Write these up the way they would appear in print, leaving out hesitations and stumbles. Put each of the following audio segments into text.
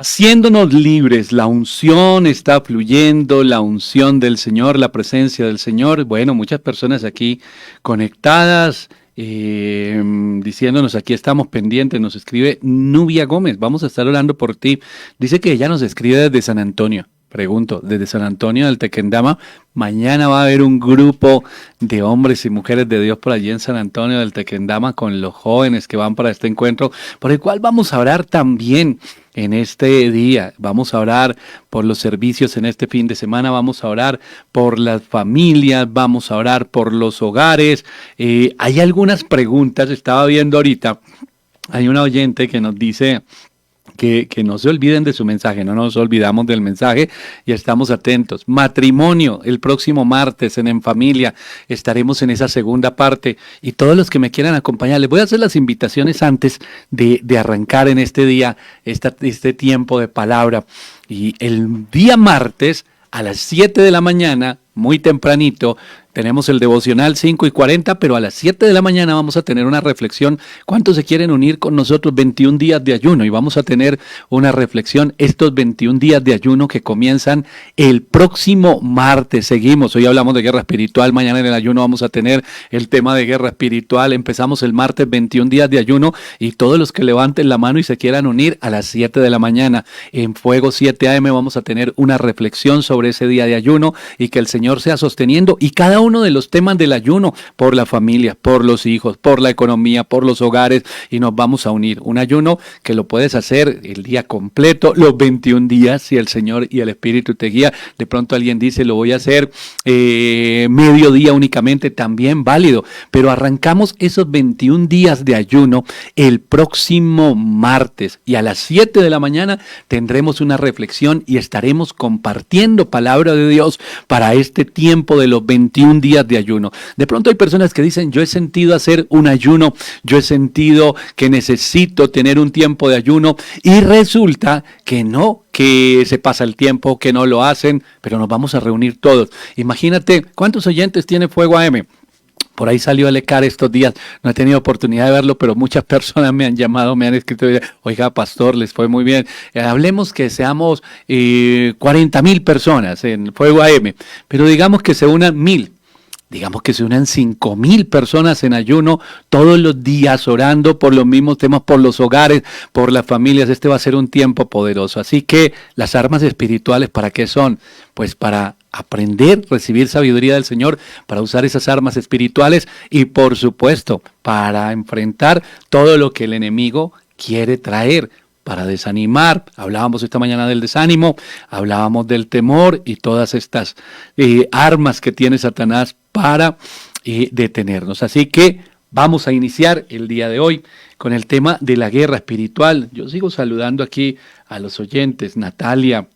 haciéndonos libres. La unción está fluyendo, la unción del Señor, la presencia del Señor. Bueno, muchas personas aquí conectadas, diciéndonos, aquí estamos pendientes. Nos escribe Nubia Gómez, vamos a estar orando por ti. Dice que ella nos escribe desde San Antonio. Pregunto, desde San Antonio del Tequendama, mañana va a haber un grupo de hombres y mujeres de Dios por allí en San Antonio del Tequendama con los jóvenes que van para este encuentro, por el cual vamos a orar también en este día. Vamos a orar por los servicios en este fin de semana, vamos a orar por las familias, vamos a orar por los hogares. Hay algunas preguntas, estaba viendo ahorita, hay una oyente que nos dice que no se olviden de su mensaje, no nos olvidamos del mensaje y estamos atentos. Matrimonio, el próximo martes En Familia, estaremos en esa segunda parte y todos los que me quieran acompañar, les voy a hacer las invitaciones antes de arrancar en este día, este tiempo de palabra. Y el día martes a las 7 de la mañana, muy tempranito, tenemos el devocional 5:40, pero a las 7 de la mañana vamos a tener una reflexión. ¿Cuántos se quieren unir con nosotros? 21 días de ayuno, y vamos a tener una reflexión estos 21 días de ayuno que comienzan el próximo martes. Seguimos, hoy hablamos de guerra espiritual, mañana en el ayuno vamos a tener el tema de guerra espiritual. Empezamos el martes 21 días de ayuno y todos los que levanten la mano y se quieran unir a las 7 de la mañana en Fuego 7 AM vamos a tener una reflexión sobre ese día de ayuno y que el Señor sea sosteniendo y cada uno de los temas del ayuno por la familia, por los hijos, por la economía, por los hogares, y nos vamos a unir. Un ayuno que lo puedes hacer el día completo, los 21 días, si el Señor y el Espíritu te guía. De pronto alguien dice, lo voy a hacer mediodía únicamente, también válido, pero arrancamos esos 21 días de ayuno el próximo martes y a las 7 de la mañana tendremos una reflexión y estaremos compartiendo palabra de Dios para este tiempo de los 21 días de ayuno. De pronto hay personas que dicen, yo he sentido hacer un ayuno, yo he sentido que necesito tener un tiempo de ayuno, y resulta que no, que se pasa el tiempo, que no lo hacen, pero nos vamos a reunir todos. Imagínate, ¿cuántos oyentes tiene Fuego AM? Por ahí salió el ECAR estos días, no he tenido oportunidad de verlo, pero muchas personas me han llamado, me han escrito, oiga, pastor, les fue muy bien. Hablemos que seamos 40,000 personas en Fuego AM, pero digamos que se unan 1,000. Digamos que se unan 5,000 personas en ayuno todos los días orando por los mismos temas, por los hogares, por las familias. Este va a ser un tiempo poderoso. Así que las armas espirituales, ¿para qué son? Pues para aprender, recibir sabiduría del Señor, para usar esas armas espirituales y por supuesto para enfrentar todo lo que el enemigo quiere traer. Para desanimar, hablábamos esta mañana del desánimo, hablábamos del temor y todas estas armas que tiene Satanás para detenernos. Así que vamos a iniciar el día de hoy con el tema de la guerra espiritual. Yo sigo saludando aquí a los oyentes. Natalia,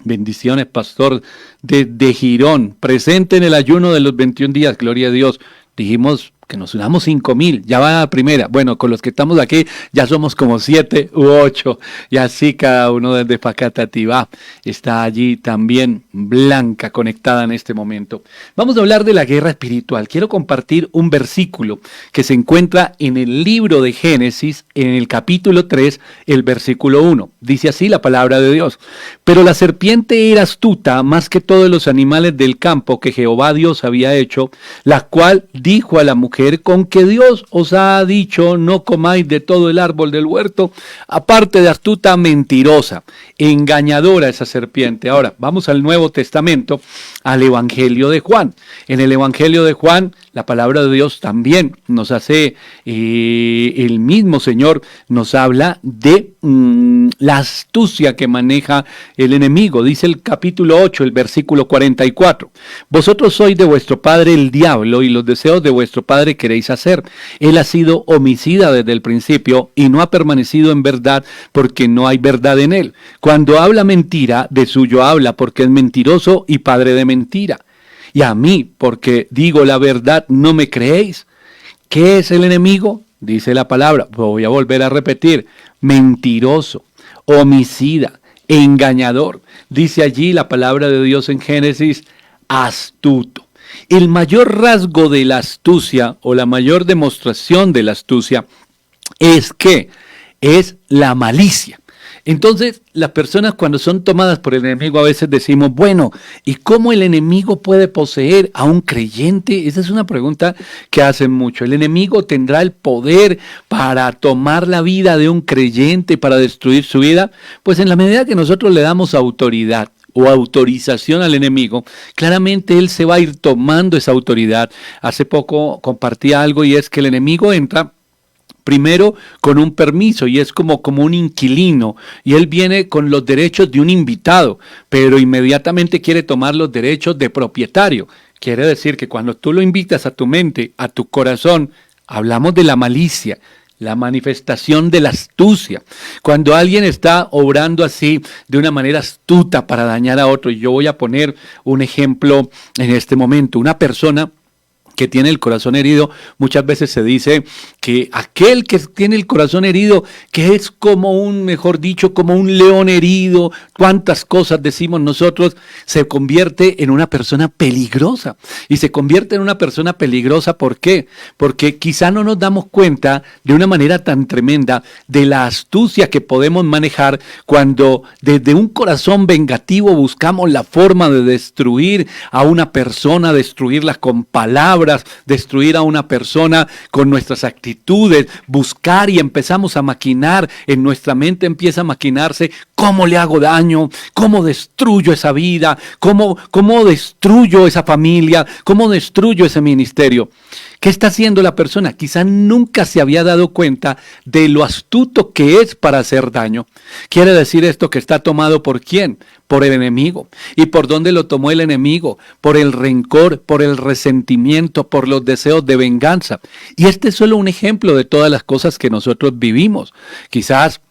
bendiciones, pastor de Girón, presente en el ayuno de los 21 días, gloria a Dios. Dijimos que nos unamos 5,000, ya va a la primera. Bueno, con los que estamos aquí ya somos como 7 u 8, y así cada uno desde Facatativá. Está allí también Blanca conectada en este momento. Vamos a hablar de la guerra espiritual. Quiero compartir un versículo que se encuentra en el libro de Génesis, en el capítulo 3, el versículo 1. Dice así la palabra de Dios: pero la serpiente era astuta más que todos los animales del campo que Jehová Dios había hecho, la cual dijo a la mujer: con que Dios os ha dicho, no comáis de todo el árbol del huerto. Aparte de astuta, mentirosa, engañadora esa serpiente. Ahora, vamos al Nuevo Testamento, al Evangelio de Juan. En el Evangelio de Juan, la palabra de Dios también nos hace, el mismo Señor nos habla de la astucia que maneja el enemigo. Dice el capítulo 8, el versículo 44. Vosotros sois de vuestro padre el diablo, y los deseos de vuestro padre queréis hacer. Él ha sido homicida desde el principio y no ha permanecido en verdad, porque no hay verdad en él. Cuando habla mentira, de suyo habla, porque es mentiroso y padre de mentira. Y a mí, porque digo la verdad, no me creéis. ¿Qué es el enemigo? Dice la palabra, voy a volver a repetir: mentiroso, homicida, engañador. Dice allí la palabra de Dios en Génesis: astuto. El mayor rasgo de la astucia, o la mayor demostración de la astucia, es que es la malicia. Entonces, las personas cuando son tomadas por el enemigo a veces decimos, bueno, ¿y cómo el enemigo puede poseer a un creyente? Esa es una pregunta que hacen mucho. ¿El enemigo tendrá el poder para tomar la vida de un creyente, para destruir su vida? Pues en la medida que nosotros le damos autoridad o autorización al enemigo, claramente él se va a ir tomando esa autoridad. Hace poco compartí algo y es que el enemigo entra primero con un permiso y es como un inquilino y él viene con los derechos de un invitado, pero inmediatamente quiere tomar los derechos de propietario. Quiere decir que cuando tú lo invitas a tu mente, a tu corazón, hablamos de la malicia, la manifestación de la astucia. Cuando alguien está obrando así de una manera astuta para dañar a otro, y yo voy a poner un ejemplo en este momento, una persona que tiene el corazón herido, muchas veces se dice que aquel que tiene el corazón herido, que es como mejor dicho, como un león herido, cuántas cosas decimos nosotros, se convierte en una persona peligrosa. Y se convierte en una persona peligrosa, ¿por qué? Porque quizá no nos damos cuenta de una manera tan tremenda de la astucia que podemos manejar cuando desde un corazón vengativo buscamos la forma de destruir a una persona, destruirla con palabras, destruir a una persona con nuestras actitudes, buscar y empezamos a maquinar, en nuestra mente empieza a maquinarse cómo le hago daño, cómo destruyo esa vida, cómo destruyo esa familia, cómo destruyo ese ministerio. ¿Qué está haciendo la persona? Quizá nunca se había dado cuenta de lo astuto que es para hacer daño. Quiere decir esto que está tomado ¿por quién? Por el enemigo. ¿Y por dónde lo tomó el enemigo? Por el rencor, por el resentimiento, por los deseos de venganza. Y este es solo un ejemplo de todas las cosas que nosotros vivimos. Quizás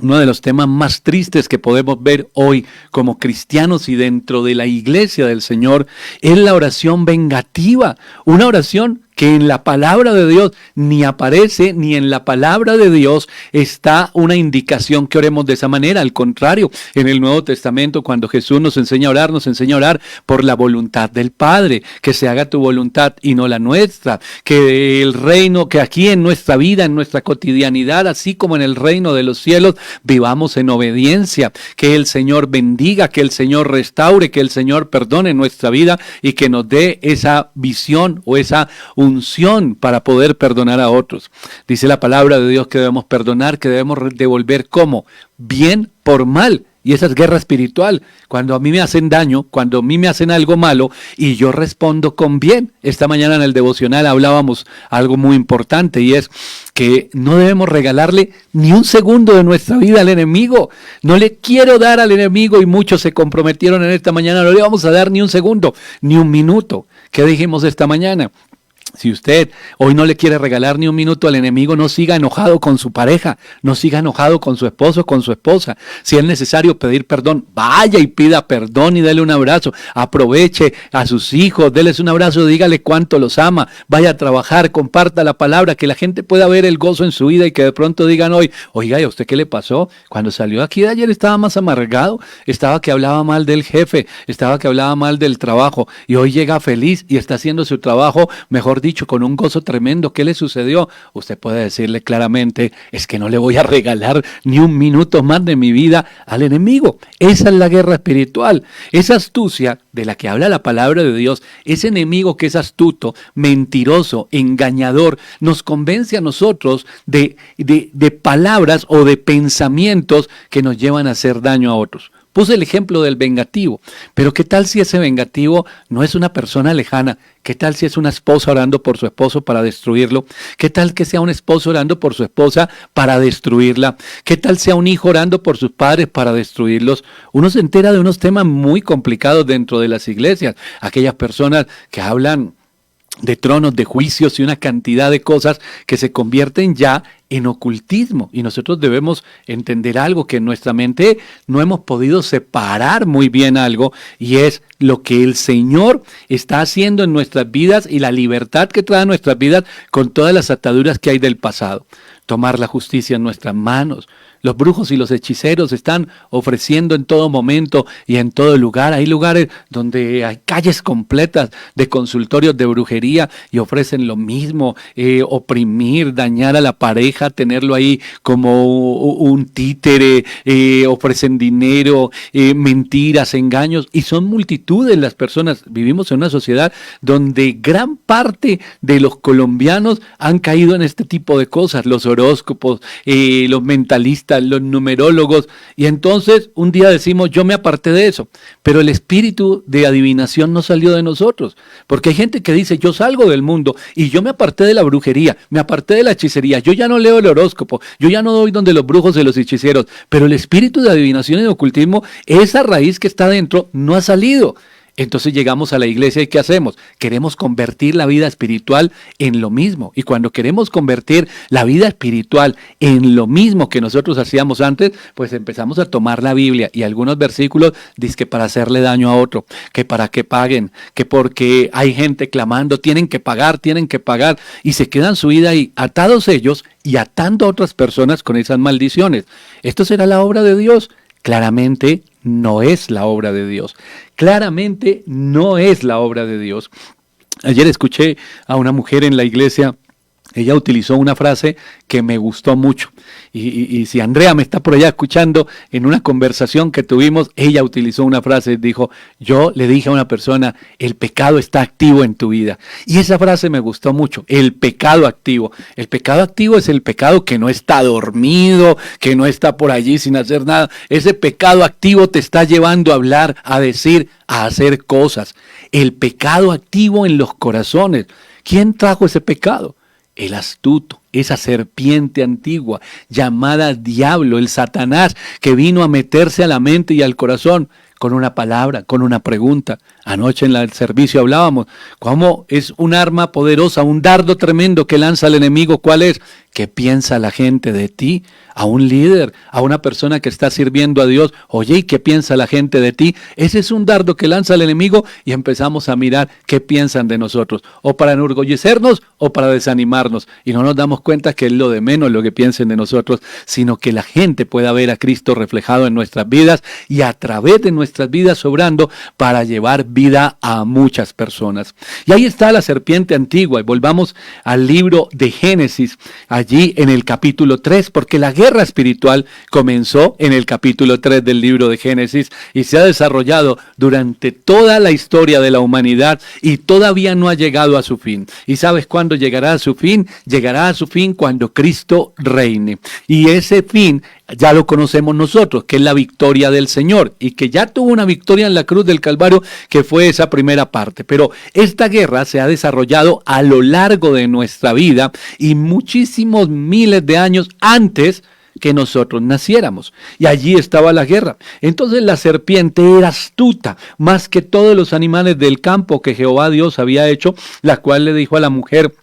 uno de los temas más tristes que podemos ver hoy como cristianos y dentro de la iglesia del Señor es la oración vengativa, una oración que en la palabra de Dios ni aparece, ni en la palabra de Dios está una indicación que oremos de esa manera. Al contrario, en el Nuevo Testamento, cuando Jesús nos enseña a orar por la voluntad del Padre, que se haga tu voluntad y no la nuestra, que el reino, que aquí en nuestra vida, en nuestra cotidianidad, así como en el reino de los cielos, vivamos en obediencia, que el Señor bendiga, que el Señor restaure, que el Señor perdone nuestra vida y que nos dé esa visión o esa unción para poder perdonar a otros. Dice la palabra de Dios que debemos perdonar, que debemos devolver ¿cómo? Bien por mal. Y esa es guerra espiritual. Cuando a mí me hacen daño, cuando a mí me hacen algo malo y yo respondo con bien. Esta mañana en el devocional hablábamos algo muy importante y es que no debemos regalarle ni un segundo de nuestra vida al enemigo. No le quiero dar al enemigo y muchos se comprometieron en esta mañana. No le vamos a dar ni un segundo, ni un minuto. ¿Qué dijimos esta mañana? Si usted hoy no le quiere regalar ni un minuto al enemigo, no siga enojado con su pareja, no siga enojado con su esposo o con su esposa. Si es necesario pedir perdón, vaya y pida perdón y dele un abrazo. Aproveche a sus hijos, déles un abrazo, dígale cuánto los ama. Vaya a trabajar, comparta la palabra, que la gente pueda ver el gozo en su vida y que de pronto digan hoy, oiga, ¿y a usted qué le pasó? Cuando salió aquí de ayer estaba más amargado, estaba que hablaba mal del jefe, estaba que hablaba mal del trabajo y hoy llega feliz y está haciendo su trabajo, mejor dicho, con un gozo tremendo. ¿Qué le sucedió? Usted puede decirle claramente, es que no le voy a regalar ni un minuto más de mi vida al enemigo. Esa es la guerra espiritual. Esa astucia de la que habla la palabra de Dios, ese enemigo que es astuto, mentiroso, engañador, nos convence a nosotros de palabras o de pensamientos que nos llevan a hacer daño a otros. Puse el ejemplo del vengativo, pero ¿qué tal si ese vengativo no es una persona lejana? ¿Qué tal si es una esposa orando por su esposo para destruirlo? ¿Qué tal que sea un esposo orando por su esposa para destruirla? ¿Qué tal sea un hijo orando por sus padres para destruirlos? Uno se entera de unos temas muy complicados dentro de las iglesias. Aquellas personas que hablan de tronos, de juicios y una cantidad de cosas que se convierten ya en ocultismo. Y nosotros debemos entender algo, que en nuestra mente no hemos podido separar muy bien algo, y es lo que el Señor está haciendo en nuestras vidas y la libertad que trae a nuestras vidas con todas las ataduras que hay del pasado. Tomar la justicia en nuestras manos. Los brujos y los hechiceros están ofreciendo en todo momento y en todo lugar. Hay lugares donde hay calles completas de consultorios de brujería y ofrecen lo mismo, oprimir, dañar a la pareja, deja tenerlo ahí como un títere, ofrecen dinero, mentiras, engaños, y son multitudes las personas. Vivimos en una sociedad donde gran parte de los colombianos han caído en este tipo de cosas, los horóscopos, los mentalistas, los numerólogos, y entonces un día decimos, yo me aparté de eso, pero el espíritu de adivinación no salió de nosotros, porque hay gente que dice, yo salgo del mundo y yo me aparté de la brujería, me aparté de la hechicería, yo ya no leo el horóscopo, yo ya no doy donde los brujos y los hechiceros, pero el espíritu de adivinación y de ocultismo, esa raíz que está dentro, no ha salido. Entonces llegamos a la iglesia y ¿qué hacemos? Queremos convertir la vida espiritual en lo mismo. Y cuando queremos convertir la vida espiritual en lo mismo que nosotros hacíamos antes, pues empezamos a tomar la Biblia y algunos versículos dicen que para hacerle daño a otro, que para que paguen, que porque hay gente clamando, tienen que pagar, y se quedan su vida ahí, atados ellos y atando a otras personas con esas maldiciones. ¿Esto será la obra de Dios? Claramente no es la obra de Dios. Claramente no es la obra de Dios. Ayer escuché a una mujer en la iglesia. Ella utilizó una frase que me gustó mucho. Y si Andrea me está por allá escuchando, en una conversación que tuvimos, ella utilizó una frase, dijo, yo le dije a una persona, el pecado está activo en tu vida. Y esa frase me gustó mucho, el pecado activo. El pecado activo es el pecado que no está dormido, que no está por allí sin hacer nada. Ese pecado activo te está llevando a hablar, a decir, a hacer cosas. El pecado activo en los corazones. ¿Quién trajo ese pecado? El astuto, esa serpiente antigua llamada diablo, el Satanás, que vino a meterse a la mente y al corazón con una palabra, con una pregunta. Anoche en el servicio hablábamos cómo es un arma poderosa, un dardo tremendo que lanza el enemigo. ¿Cuál es? ¿Qué piensa la gente de ti? A un líder, a una persona que está sirviendo a Dios. Oye, ¿y qué piensa la gente de ti? Ese es un dardo que lanza el enemigo y empezamos a mirar qué piensan de nosotros. O para enorgullecernos o para desanimarnos. Y no nos damos cuenta que es lo de menos lo que piensen de nosotros, sino que la gente pueda ver a Cristo reflejado en nuestras vidas y a través de nuestras vidas sobrando para llevar vida a muchas personas. Y ahí está la serpiente antigua. Y volvamos al libro de Génesis, allí en el capítulo 3, porque la guerra espiritual comenzó en el capítulo 3 del libro de Génesis y se ha desarrollado durante toda la historia de la humanidad y todavía no ha llegado a su fin. ¿Y sabes cuándo llegará a su fin? Llegará a su fin cuando Cristo reine. Y ese fin ya lo conocemos nosotros, que es la victoria del Señor, y que ya tuvo una victoria en la cruz del Calvario, que fue esa primera parte. Pero esta guerra se ha desarrollado a lo largo de nuestra vida y muchísimos miles de años antes que nosotros naciéramos. Y allí estaba la guerra. Entonces la serpiente era astuta, más que todos los animales del campo que Jehová Dios había hecho, la cual le dijo a la mujer,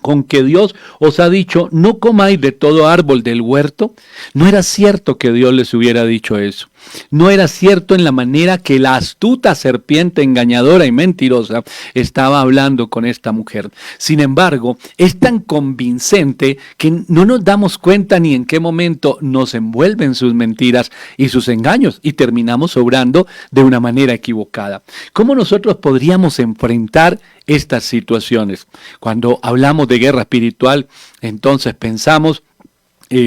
con que Dios os ha dicho, no comáis de todo árbol del huerto. No era cierto que Dios les hubiera dicho eso. No era cierto en la manera que la astuta serpiente engañadora y mentirosa estaba hablando con esta mujer. Sin embargo, es tan convincente que no nos damos cuenta ni en qué momento nos envuelven sus mentiras y sus engaños y terminamos obrando de una manera equivocada. ¿Cómo nosotros podríamos enfrentar estas situaciones? Cuando hablamos de guerra espiritual, entonces pensamos,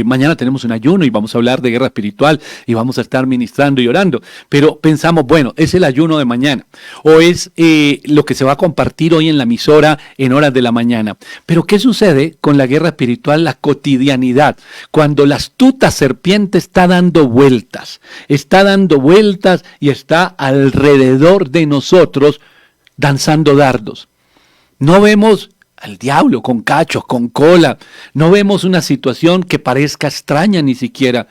mañana tenemos un ayuno y vamos a hablar de guerra espiritual y vamos a estar ministrando y orando, pero pensamos, bueno, es el ayuno de mañana o es lo que se va a compartir hoy en la emisora en horas de la mañana. Pero ¿qué sucede con la guerra espiritual, la cotidianidad? Cuando la astuta serpiente está dando vueltas y está alrededor de nosotros danzando dardos. No vemos al diablo con cachos, con cola. No vemos una situación que parezca extraña ni siquiera.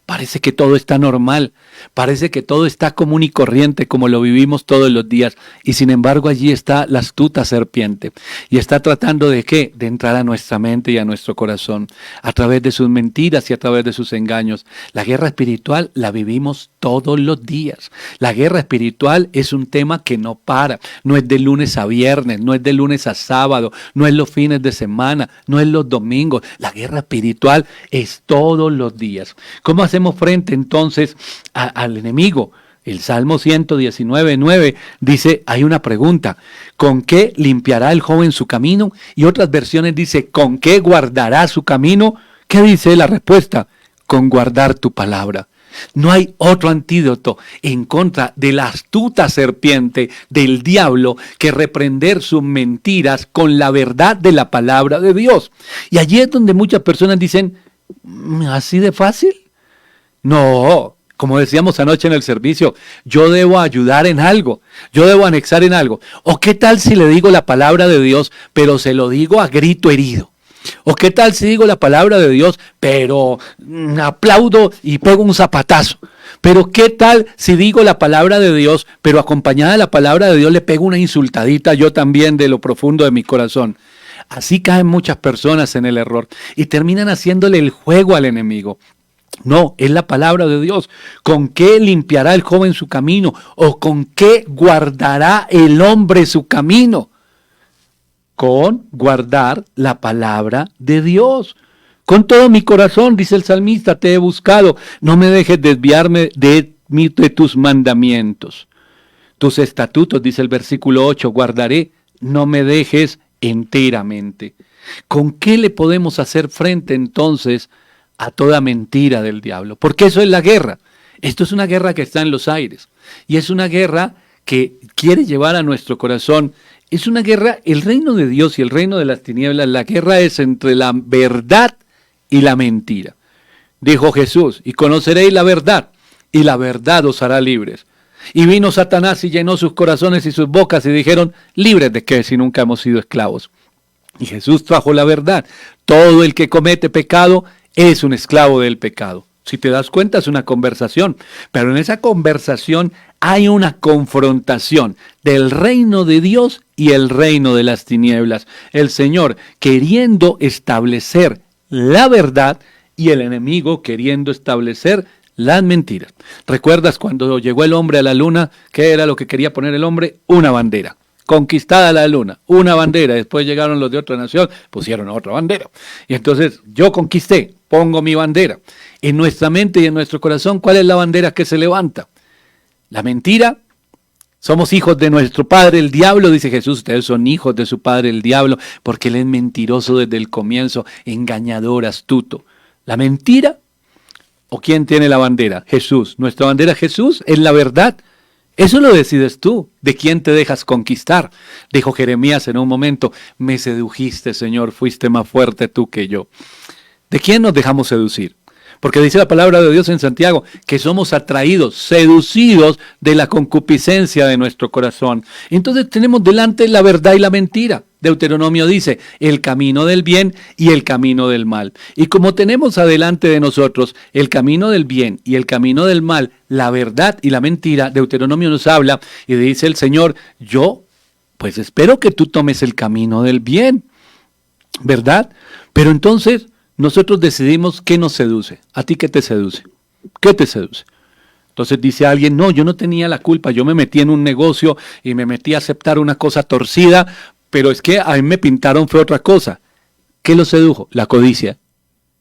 Parece que todo está normal, parece que todo está común y corriente como lo vivimos todos los días. Y sin embargo allí está la astuta serpiente. Y está tratando ¿de qué? De entrar a nuestra mente y a nuestro corazón. A través de sus mentiras y a través de sus engaños. La guerra espiritual la vivimos todos los días. La guerra espiritual es un tema que no para. No es de lunes a viernes, no es de lunes a sábado, no es los fines de semana, no es los domingos. La guerra espiritual es todos los días. ¿Cómo hacemos frente entonces al enemigo? El Salmo 119:9 dice, hay una pregunta, ¿con qué limpiará el joven su camino? Y otras versiones dice, ¿con qué guardará su camino? ¿Qué dice la respuesta? Con guardar tu palabra. No hay otro antídoto en contra de la astuta serpiente del diablo que reprender sus mentiras con la verdad de la palabra de Dios. Y allí es donde muchas personas dicen, ¿así de fácil? No, como decíamos anoche en el servicio, yo debo ayudar en algo, yo debo anexar en algo. ¿O qué tal si le digo la palabra de Dios, pero se lo digo a grito herido? ¿O qué tal si digo la palabra de Dios, pero aplaudo y pego un zapatazo? Pero ¿qué tal si digo la palabra de Dios, pero acompañada de la palabra de Dios le pego una insultadita yo también de lo profundo de mi corazón? Así caen muchas personas en el error y terminan haciéndole el juego al enemigo. No, es la palabra de Dios. ¿Con qué limpiará el joven su camino? ¿O con qué guardará el hombre su camino? Con guardar la palabra de Dios. Con todo mi corazón, dice el salmista, te he buscado. No me dejes desviarme de tus mandamientos. Tus estatutos, dice el versículo 8, guardaré. No me dejes enteramente. ¿Con qué le podemos hacer frente entonces a toda mentira del diablo? Porque eso es la guerra. Esto es una guerra que está en los aires. Y es una guerra que quiere llevar a nuestro corazón. Es una guerra, el reino de Dios y el reino de las tinieblas, la guerra es entre la verdad y la mentira. Dijo Jesús, y conoceréis la verdad, y la verdad os hará libres. Y vino Satanás y llenó sus corazones y sus bocas y dijeron, ¿libres de qué si nunca hemos sido esclavos? Y Jesús trajo la verdad. Todo el que comete pecado es un esclavo del pecado. Si te das cuenta, es una conversación, pero en esa conversación hay una confrontación del reino de Dios y el reino de las tinieblas. El Señor queriendo establecer la verdad y el enemigo queriendo establecer las mentiras. ¿Recuerdas cuando llegó el hombre a la luna? ¿Qué era lo que quería poner el hombre? Una bandera. Conquistada la luna, una bandera. Después llegaron los de otra nación, pusieron otra bandera. Y entonces yo conquisté, pongo mi bandera. En nuestra mente y en nuestro corazón, ¿cuál es la bandera que se levanta? La mentira. Somos hijos de nuestro padre el diablo, dice Jesús. Ustedes son hijos de su padre el diablo, porque él es mentiroso desde el comienzo, engañador, astuto. La mentira. ¿O quién tiene la bandera? Jesús. Nuestra bandera Jesús es la verdad. Eso lo decides tú, de quién te dejas conquistar. Dijo Jeremías en un momento, me sedujiste, Señor, fuiste más fuerte tú que yo. ¿De quién nos dejamos seducir? Porque dice la palabra de Dios en Santiago, que somos atraídos, seducidos de la concupiscencia de nuestro corazón. Entonces tenemos delante la verdad y la mentira. Deuteronomio dice, el camino del bien y el camino del mal. Y como tenemos adelante de nosotros el camino del bien y el camino del mal, la verdad y la mentira, Deuteronomio nos habla y dice el Señor, yo pues espero que tú tomes el camino del bien, ¿verdad? Pero entonces nosotros decidimos qué nos seduce. ¿A ti qué te seduce? ¿Qué te seduce? Entonces dice alguien, no, yo no tenía la culpa, yo me metí en un negocio y me metí a aceptar una cosa torcida, pero es que a mí me pintaron fue otra cosa. ¿Qué lo sedujo? La codicia.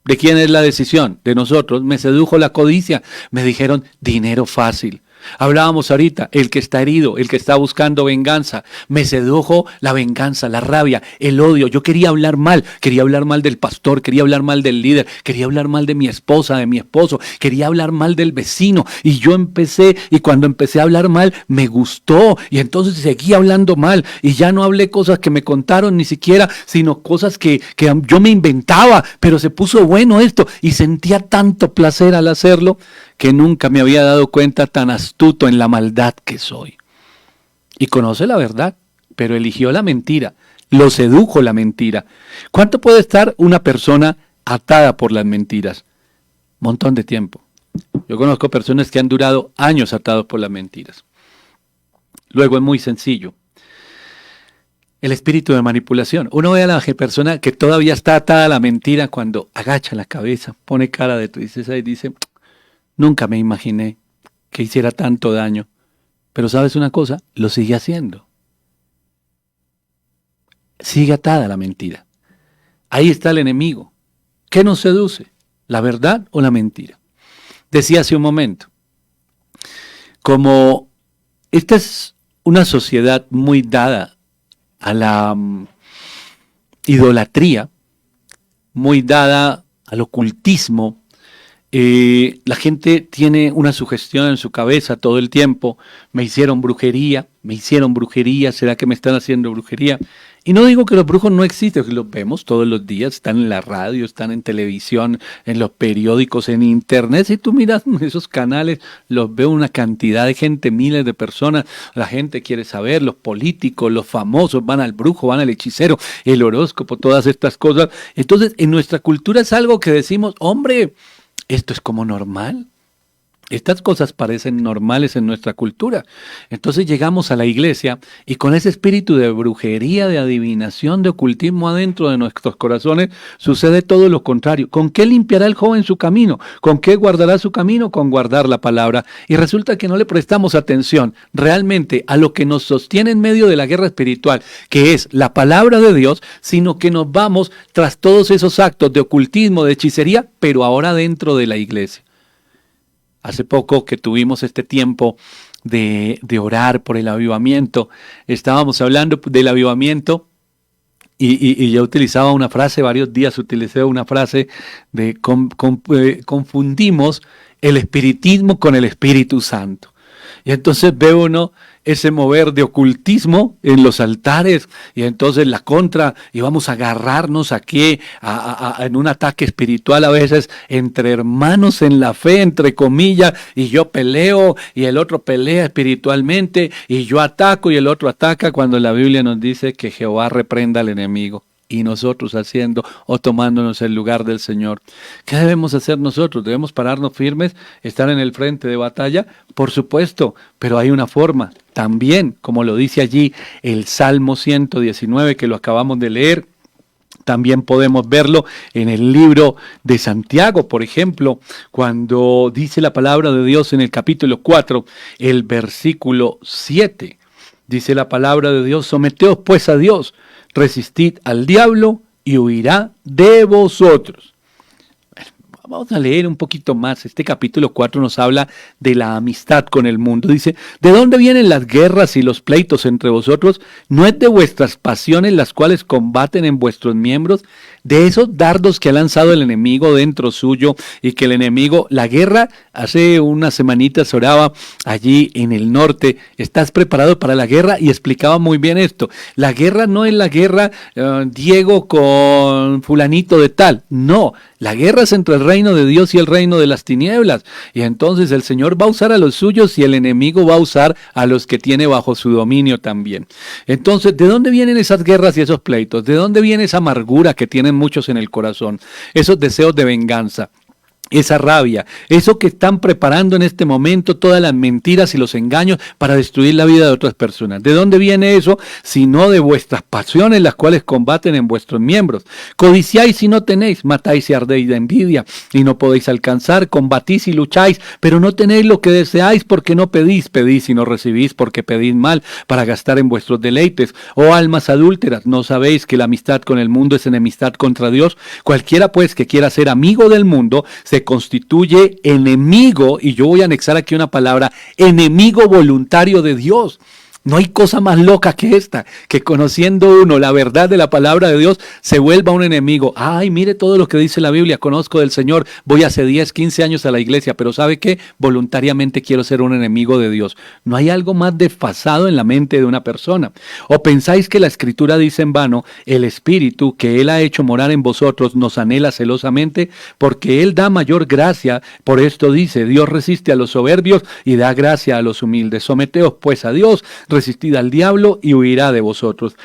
¿De quién es la decisión? De nosotros. Me sedujo la codicia. Me dijeron dinero fácil. Hablábamos ahorita, el que está herido, el que está buscando venganza. Me sedujo la venganza, la rabia, el odio. Yo quería hablar mal del pastor, quería hablar mal del líder, quería hablar mal de mi esposa, de mi esposo, quería hablar mal del vecino. Y yo empecé, y cuando empecé a hablar mal, me gustó. Y entonces seguí hablando mal. Y ya no hablé cosas que me contaron ni siquiera, sino cosas que yo me inventaba. Pero se puso bueno esto. Y sentía tanto placer al hacerlo, que nunca me había dado cuenta tan astuto en la maldad que soy. Y conoce la verdad, pero eligió la mentira, lo sedujo la mentira. ¿Cuánto puede estar una persona atada por las mentiras? Montón de tiempo. Yo conozco personas que han durado años atados por las mentiras. Luego es muy sencillo. El espíritu de manipulación. Uno ve a la persona que todavía está atada a la mentira cuando agacha la cabeza, pone cara de tristeza y dice, nunca me imaginé que hiciera tanto daño. Pero ¿sabes una cosa? Lo sigue haciendo. Sigue atada a la mentira. Ahí está el enemigo. ¿Qué nos seduce? ¿La verdad o la mentira? Decía hace un momento, como esta es una sociedad muy dada a la idolatría, muy dada al ocultismo, la gente tiene una sugestión en su cabeza todo el tiempo: me hicieron brujería, ¿será que me están haciendo brujería? Y no digo que los brujos no existen, los vemos todos los días, están en la radio, están en televisión, en los periódicos, en internet. Si tú miras esos canales, los veo una cantidad de gente, miles de personas. La gente quiere saber, los políticos, los famosos van al brujo, van al hechicero, el horóscopo, todas estas cosas. Entonces, en nuestra cultura es algo que decimos: hombre, esto es como normal. Estas cosas parecen normales en nuestra cultura. Entonces llegamos a la iglesia y con ese espíritu de brujería, de adivinación, de ocultismo adentro de nuestros corazones, sucede todo lo contrario. ¿Con qué limpiará el joven su camino? ¿Con qué guardará su camino? Con guardar la palabra. Y resulta que no le prestamos atención realmente a lo que nos sostiene en medio de la guerra espiritual, que es la palabra de Dios, sino que nos vamos tras todos esos actos de ocultismo, de hechicería, pero ahora dentro de la iglesia. Hace poco que tuvimos este tiempo de orar por el avivamiento, estábamos hablando del avivamiento y yo utilizaba una frase, varios días utilicé una frase de confundimos el espiritismo con el Espíritu Santo. Y entonces ve uno ese mover de ocultismo en los altares y entonces la contra, y vamos a agarrarnos aquí en un ataque espiritual a veces entre hermanos en la fe, entre comillas, y yo peleo y el otro pelea espiritualmente y yo ataco y el otro ataca, cuando la Biblia nos dice que Jehová reprenda al enemigo. Y nosotros haciendo o tomándonos el lugar del Señor. ¿Qué debemos hacer nosotros? ¿Debemos pararnos firmes, estar en el frente de batalla? Por supuesto, pero hay una forma. También, como lo dice allí el Salmo 119, que lo acabamos de leer, también podemos verlo en el libro de Santiago, por ejemplo, cuando dice la palabra de Dios en el capítulo 4, el versículo 7. Dice la palabra de Dios: someteos pues a Dios, resistid al diablo y huirá de vosotros. Vamos a leer un poquito más. Este capítulo 4 nos habla de la amistad con el mundo. Dice: ¿de dónde vienen las guerras y los pleitos entre vosotros? ¿No es de vuestras pasiones las cuales combaten en vuestros miembros? De esos dardos que ha lanzado el enemigo dentro suyo, y que el enemigo, la guerra, hace unas semanitas oraba allí en el norte: ¿estás preparado para la guerra? Y explicaba muy bien esto. La guerra no es la guerra Diego con fulanito de tal, no. La guerra es entre el reino de Dios y el reino de las tinieblas. Y entonces el Señor va a usar a los suyos y el enemigo va a usar a los que tiene bajo su dominio también. Entonces, ¿de dónde vienen esas guerras y esos pleitos? ¿De dónde viene esa amargura que tienen muchos en el corazón? Esos deseos de venganza. Esa rabia, eso que están preparando en este momento, todas las mentiras y los engaños para destruir la vida de otras personas. ¿De dónde viene eso? Sino de vuestras pasiones, las cuales combaten en vuestros miembros. Codiciáis y no tenéis, matáis y ardéis de envidia y no podéis alcanzar, combatís y lucháis, pero no tenéis lo que deseáis porque no pedís, pedís y no recibís porque pedís mal para gastar en vuestros deleites. Oh almas adúlteras, ¿no sabéis que la amistad con el mundo es enemistad contra Dios? Cualquiera pues que quiera ser amigo del mundo se constituye enemigo, y yo voy a anexar aquí una palabra, enemigo voluntario de Dios. No hay cosa más loca que esta, que conociendo uno la verdad de la palabra de Dios, se vuelva un enemigo. Ay, mire todo lo que dice la Biblia, conozco del Señor, voy hace 10, 15 años a la iglesia, pero ¿sabe qué? Voluntariamente quiero ser un enemigo de Dios. No hay algo más desfasado en la mente de una persona. ¿O pensáis que la Escritura dice en vano: el Espíritu que Él ha hecho morar en vosotros nos anhela celosamente? Porque Él da mayor gracia. Por esto dice: Dios resiste a los soberbios y da gracia a los humildes. Someteos pues a Dios, resistid al diablo y huirá de vosotros.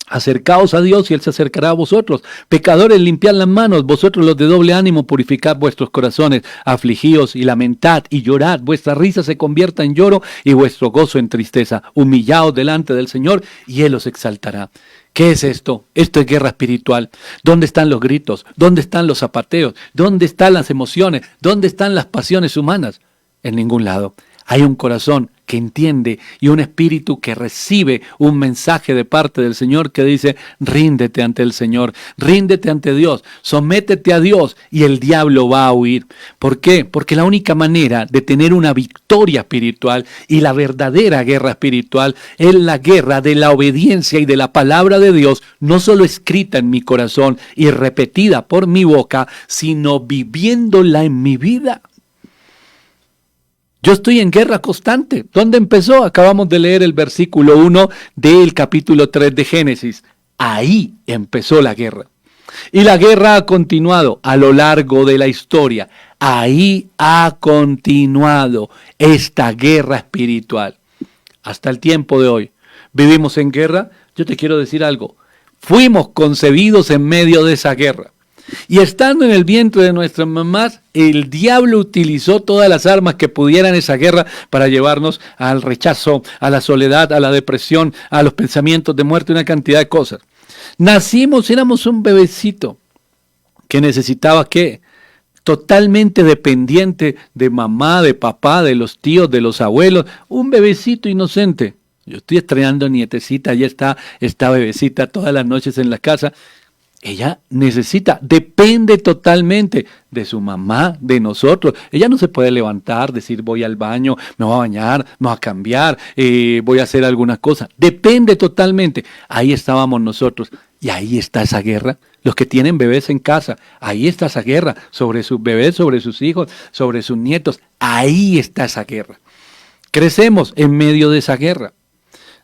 Acercaos a Dios y Él se acercará a vosotros. Pecadores, limpiad las manos, vosotros los de doble ánimo, purificad vuestros corazones. Afligíos y lamentad y llorad, vuestra risa se convierta en lloro y vuestro gozo en tristeza. Humillaos delante del Señor y Él os exaltará. ¿Qué es esto? Esto es guerra espiritual. ¿Dónde están los gritos? ¿Dónde están los zapateos? ¿Dónde están las emociones? ¿Dónde están las pasiones humanas? En ningún lado. Hay un corazón que entiende y un espíritu que recibe un mensaje de parte del Señor que dice: ríndete ante el Señor, ríndete ante Dios, sométete a Dios y el diablo va a huir. ¿Por qué? Porque la única manera de tener una victoria espiritual y la verdadera guerra espiritual es la guerra de la obediencia y de la palabra de Dios, no solo escrita en mi corazón y repetida por mi boca, sino viviéndola en mi vida. Yo estoy en guerra constante. ¿Dónde empezó? Acabamos de leer el versículo 1 del capítulo 3 de Génesis. Ahí empezó la guerra. Y la guerra ha continuado a lo largo de la historia. Ahí ha continuado esta guerra espiritual. Hasta el tiempo de hoy. ¿Vivimos en guerra? Yo te quiero decir algo. Fuimos concebidos en medio de esa guerra. Y estando en el vientre de nuestras mamás, el diablo utilizó todas las armas que pudieran esa guerra para llevarnos al rechazo, a la soledad, a la depresión, a los pensamientos de muerte, una cantidad de cosas. Nacimos, éramos un bebecito que necesitaba ¿qué? Totalmente dependiente de mamá, de papá, de los tíos, de los abuelos, un bebecito inocente. Yo estoy estrenando nietecita, ya está esta bebecita todas las noches en la casa. Ella depende totalmente de su mamá, de nosotros. Ella no se puede levantar, decir voy al baño, me voy a bañar, me voy a cambiar, voy a hacer alguna cosa. Depende totalmente. Ahí estábamos nosotros y ahí está esa guerra. Los que tienen bebés en casa, ahí está esa guerra sobre sus bebés, sobre sus hijos, sobre sus nietos. Ahí está esa guerra. Crecemos en medio de esa guerra.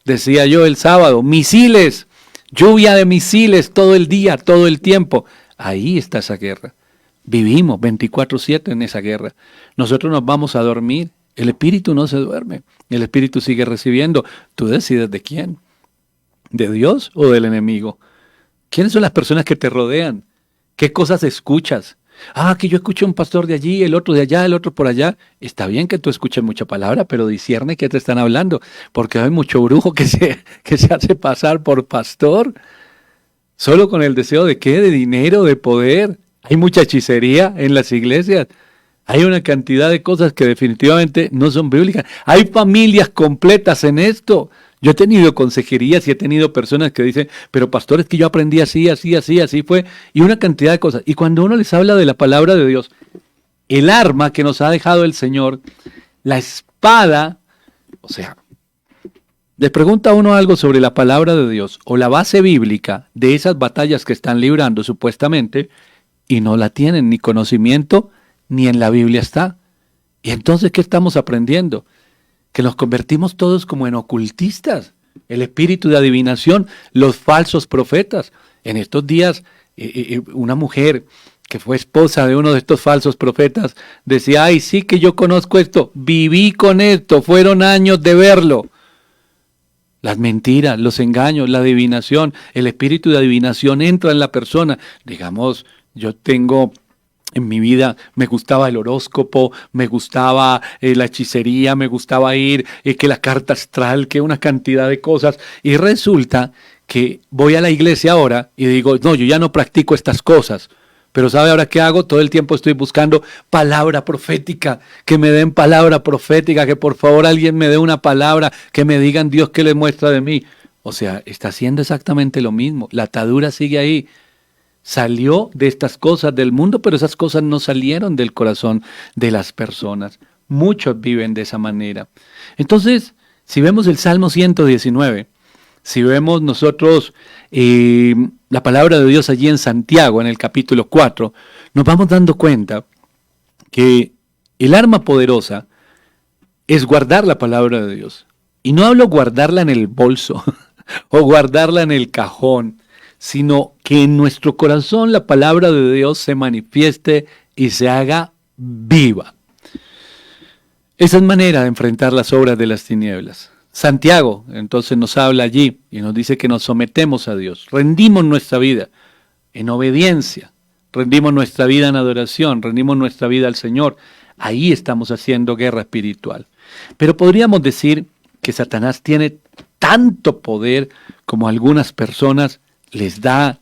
Decía yo el sábado, misiles. Lluvia de misiles todo el día, todo el tiempo. Ahí está esa guerra. Vivimos 24/7 en esa guerra. Nosotros nos vamos a dormir. El espíritu no se duerme. El espíritu sigue recibiendo. Tú decides de quién. ¿De Dios o del enemigo? ¿Quiénes son las personas que te rodean? ¿Qué cosas escuchas? Que yo escuché un pastor de allí, el otro de allá, el otro por allá. Está bien que tú escuches mucha palabra, pero discierne qué te están hablando, porque hay mucho brujo que se hace pasar por pastor, solo con el deseo de ¿qué? De dinero, de poder. Hay mucha hechicería en las iglesias. Hay una cantidad de cosas que definitivamente no son bíblicas. Hay familias completas en esto. Yo he tenido consejerías y he tenido personas que dicen, pero pastor, es que yo aprendí así, así, así, así fue, y una cantidad de cosas. Y cuando uno les habla de la palabra de Dios, el arma que nos ha dejado el Señor, la espada, o sea, les pregunta a uno algo sobre la palabra de Dios o la base bíblica de esas batallas que están librando supuestamente, y no la tienen, ni conocimiento, ni en la Biblia está. Y entonces, ¿qué estamos aprendiendo? Que nos convertimos todos como en ocultistas, el espíritu de adivinación, los falsos profetas. En estos días, una mujer que fue esposa de uno de estos falsos profetas decía, ay, sí que yo conozco esto, viví con esto, fueron años de verlo. Las mentiras, los engaños, la adivinación, el espíritu de adivinación entra en la persona. Digamos, yo tengo... En mi vida me gustaba el horóscopo, me gustaba la hechicería, me gustaba ir, que la carta astral, que una cantidad de cosas. Y resulta que voy a la iglesia ahora y digo, no, yo ya no practico estas cosas. Pero ¿sabe ahora qué hago? Todo el tiempo estoy buscando palabra profética, que me den palabra profética, que por favor alguien me dé una palabra, que me digan Dios qué le muestra de mí. O sea, está haciendo exactamente lo mismo. La atadura sigue ahí. Salió de estas cosas del mundo, pero esas cosas no salieron del corazón de las personas. Muchos viven de esa manera. Entonces, si vemos el Salmo 119, si vemos nosotros la palabra de Dios allí en Santiago, en el capítulo 4, nos vamos dando cuenta que el arma poderosa es guardar la palabra de Dios. Y no hablo guardarla en el bolso o guardarla en el cajón, sino que en nuestro corazón la palabra de Dios se manifieste y se haga viva. Esa es manera de enfrentar las obras de las tinieblas. Santiago entonces nos habla allí y nos dice que nos sometemos a Dios, rendimos nuestra vida en obediencia, rendimos nuestra vida en adoración, rendimos nuestra vida al Señor. Ahí estamos haciendo guerra espiritual. Pero podríamos decir que Satanás tiene tanto poder como algunas personas les da,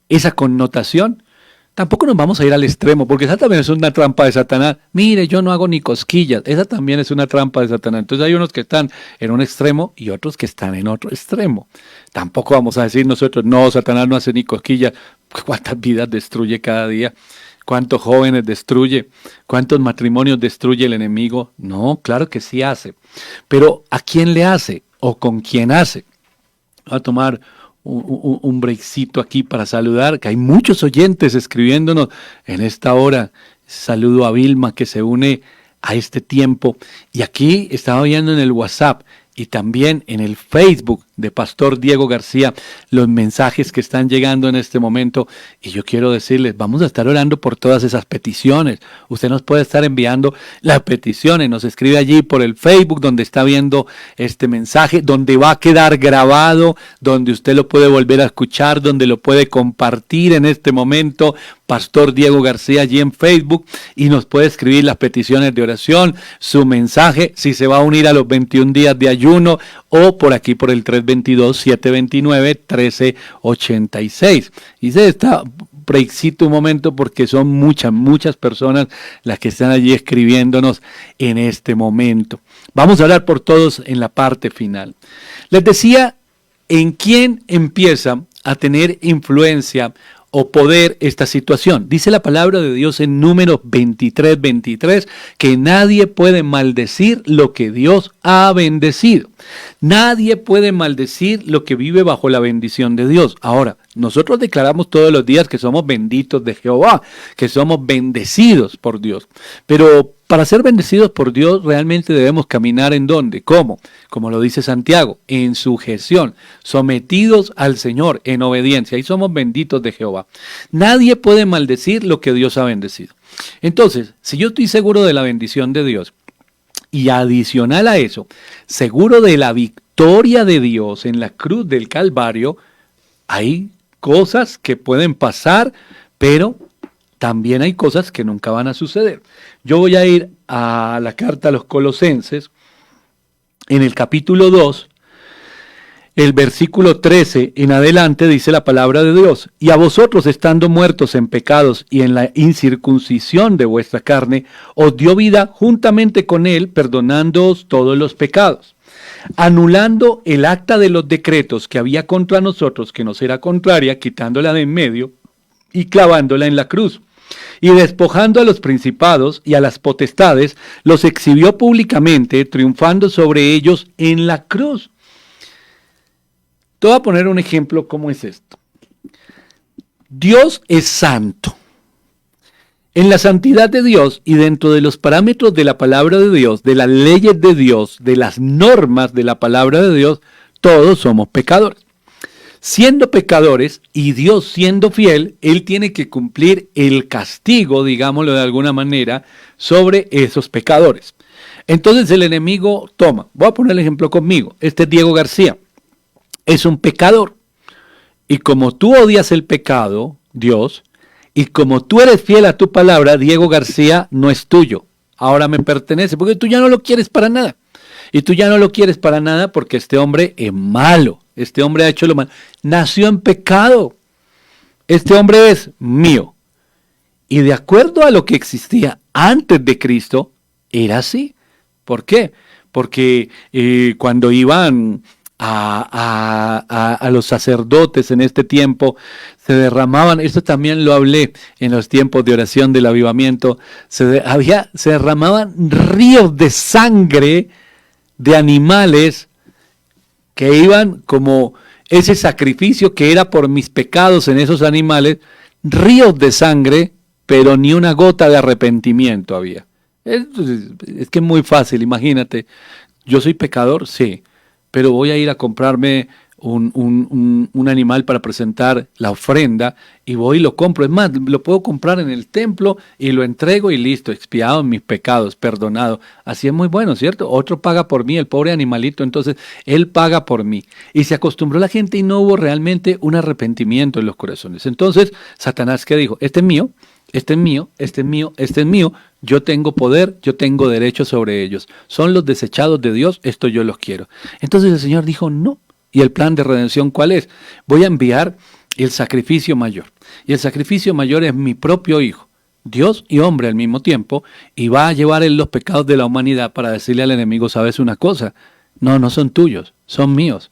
esa connotación. Tampoco nos vamos a ir al extremo, porque esa también es una trampa de Satanás. Mire, yo no hago ni cosquillas. Esa también es una trampa de Satanás. Entonces hay unos que están en un extremo y otros que están en otro extremo. Tampoco vamos a decir nosotros, no, Satanás no hace ni cosquillas. ¿Cuántas vidas destruye cada día? ¿Cuántos jóvenes destruye? ¿Cuántos matrimonios destruye el enemigo? No, claro que sí hace. Pero ¿a quién le hace? ¿O con quién hace? Voy a tomar un breakcito aquí para saludar, que hay muchos oyentes escribiéndonos en esta hora. Saludo a Vilma que se une a este tiempo. Y aquí estaba viendo en el WhatsApp y también en el Facebook de Pastor Diego García los mensajes que están llegando en este momento. Y yo quiero decirles, vamos a estar orando por todas esas peticiones. Usted nos puede estar enviando las peticiones, nos escribe allí por el Facebook donde está viendo este mensaje, donde va a quedar grabado, donde usted lo puede volver a escuchar, donde lo puede compartir en este momento. Pastor Diego García allí en Facebook, y nos puede escribir las peticiones de oración, su mensaje, si se va a unir a los 21 días de ayuno, o por aquí por el 322-729-1386. Y se está breakcito un momento porque son muchas personas las que están allí escribiéndonos en este momento. Vamos a hablar por todos en la parte final. Les decía, ¿en quién empieza a tener influencia o poder esta situación? Dice la palabra de Dios en Números 23:23 que nadie puede maldecir lo que Dios ha bendecido. Nadie puede maldecir lo que vive bajo la bendición de Dios. Ahora, nosotros declaramos todos los días que somos benditos de Jehová, que somos bendecidos por Dios. Pero para ser bendecidos por Dios realmente debemos caminar ¿en dónde? ¿Cómo? Como lo dice Santiago, en sujeción, sometidos al Señor, en obediencia. Ahí somos benditos de Jehová. Nadie puede maldecir lo que Dios ha bendecido. Entonces, si yo estoy seguro de la bendición de Dios, y adicional a eso, seguro de la victoria de Dios en la cruz del Calvario, hay cosas que pueden pasar, pero también hay cosas que nunca van a suceder. Yo voy a ir a la carta a los Colosenses, en el capítulo 2, el versículo 13 en adelante dice la palabra de Dios: y a vosotros, estando muertos en pecados y en la incircuncisión de vuestra carne, os dio vida juntamente con él, perdonándoos todos los pecados, anulando el acta de los decretos que había contra nosotros, que nos era contraria, quitándola de en medio y clavándola en la cruz. Y despojando a los principados y a las potestades, los exhibió públicamente, triunfando sobre ellos en la cruz. Te voy a poner un ejemplo. ¿Cómo es esto? Dios es santo. En la santidad de Dios y dentro de los parámetros de la palabra de Dios, de las leyes de Dios, de las normas de la palabra de Dios, todos somos pecadores. Siendo pecadores y Dios siendo fiel, Él tiene que cumplir el castigo, digámoslo de alguna manera, sobre esos pecadores. Entonces el enemigo toma, voy a poner el ejemplo conmigo, este es Diego García. Es un pecador. Y como tú odias el pecado, Dios, y como tú eres fiel a tu palabra, Diego García no es tuyo. Ahora me pertenece, porque tú ya no lo quieres para nada. Y tú ya no lo quieres para nada porque este hombre es malo. Este hombre ha hecho lo malo. Nació en pecado. Este hombre es mío. Y de acuerdo a lo que existía antes de Cristo, era así. ¿Por qué? Porque cuando iban a los sacerdotes en este tiempo, se derramaban, esto también lo hablé en los tiempos de oración del avivamiento, se derramaban ríos de sangre de animales que iban como ese sacrificio que era por mis pecados en esos animales, ríos de sangre, pero ni una gota de arrepentimiento había. Es que es muy fácil, imagínate, yo soy pecador, sí, pero voy a ir a comprarme un animal para presentar la ofrenda y voy y lo compro. Es más, lo puedo comprar en el templo y lo entrego y listo, expiado en mis pecados, perdonado. Así es muy bueno, ¿cierto? Otro paga por mí, el pobre animalito, entonces él paga por mí. Y se acostumbró la gente y no hubo realmente un arrepentimiento en los corazones. Entonces, Satanás, ¿qué dijo? Este es mío. Este es mío, este es mío, este es mío, yo tengo poder, yo tengo derecho sobre ellos. Son los desechados de Dios, esto yo los quiero. Entonces el Señor dijo no. ¿Y el plan de redención cuál es? Voy a enviar y el sacrificio mayor. Y el sacrificio mayor es mi propio Hijo, Dios y hombre al mismo tiempo, y va a llevar él los pecados de la humanidad para decirle al enemigo, ¿sabes una cosa? No, no son tuyos, son míos.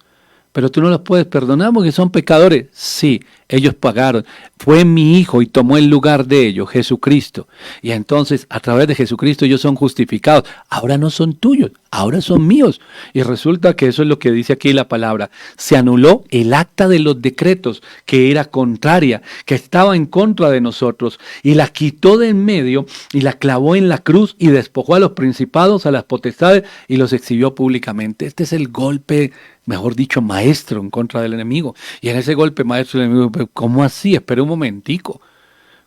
Pero tú no los puedes perdonar porque son pecadores. Sí, ellos pagaron. Fue mi Hijo y tomó el lugar de ellos, Jesucristo. Y entonces, a través de Jesucristo, ellos son justificados. Ahora no son tuyos, ahora son míos. Y resulta que eso es lo que dice aquí la palabra. Se anuló el acta de los decretos, que era contraria, que estaba en contra de nosotros, y la quitó de en medio, y la clavó en la cruz, y despojó a los principados, a las potestades, y los exhibió públicamente. Este es el golpe, mejor dicho, maestro en contra del enemigo. Y en ese golpe maestro del enemigo, ¿cómo así? Espera un momentico.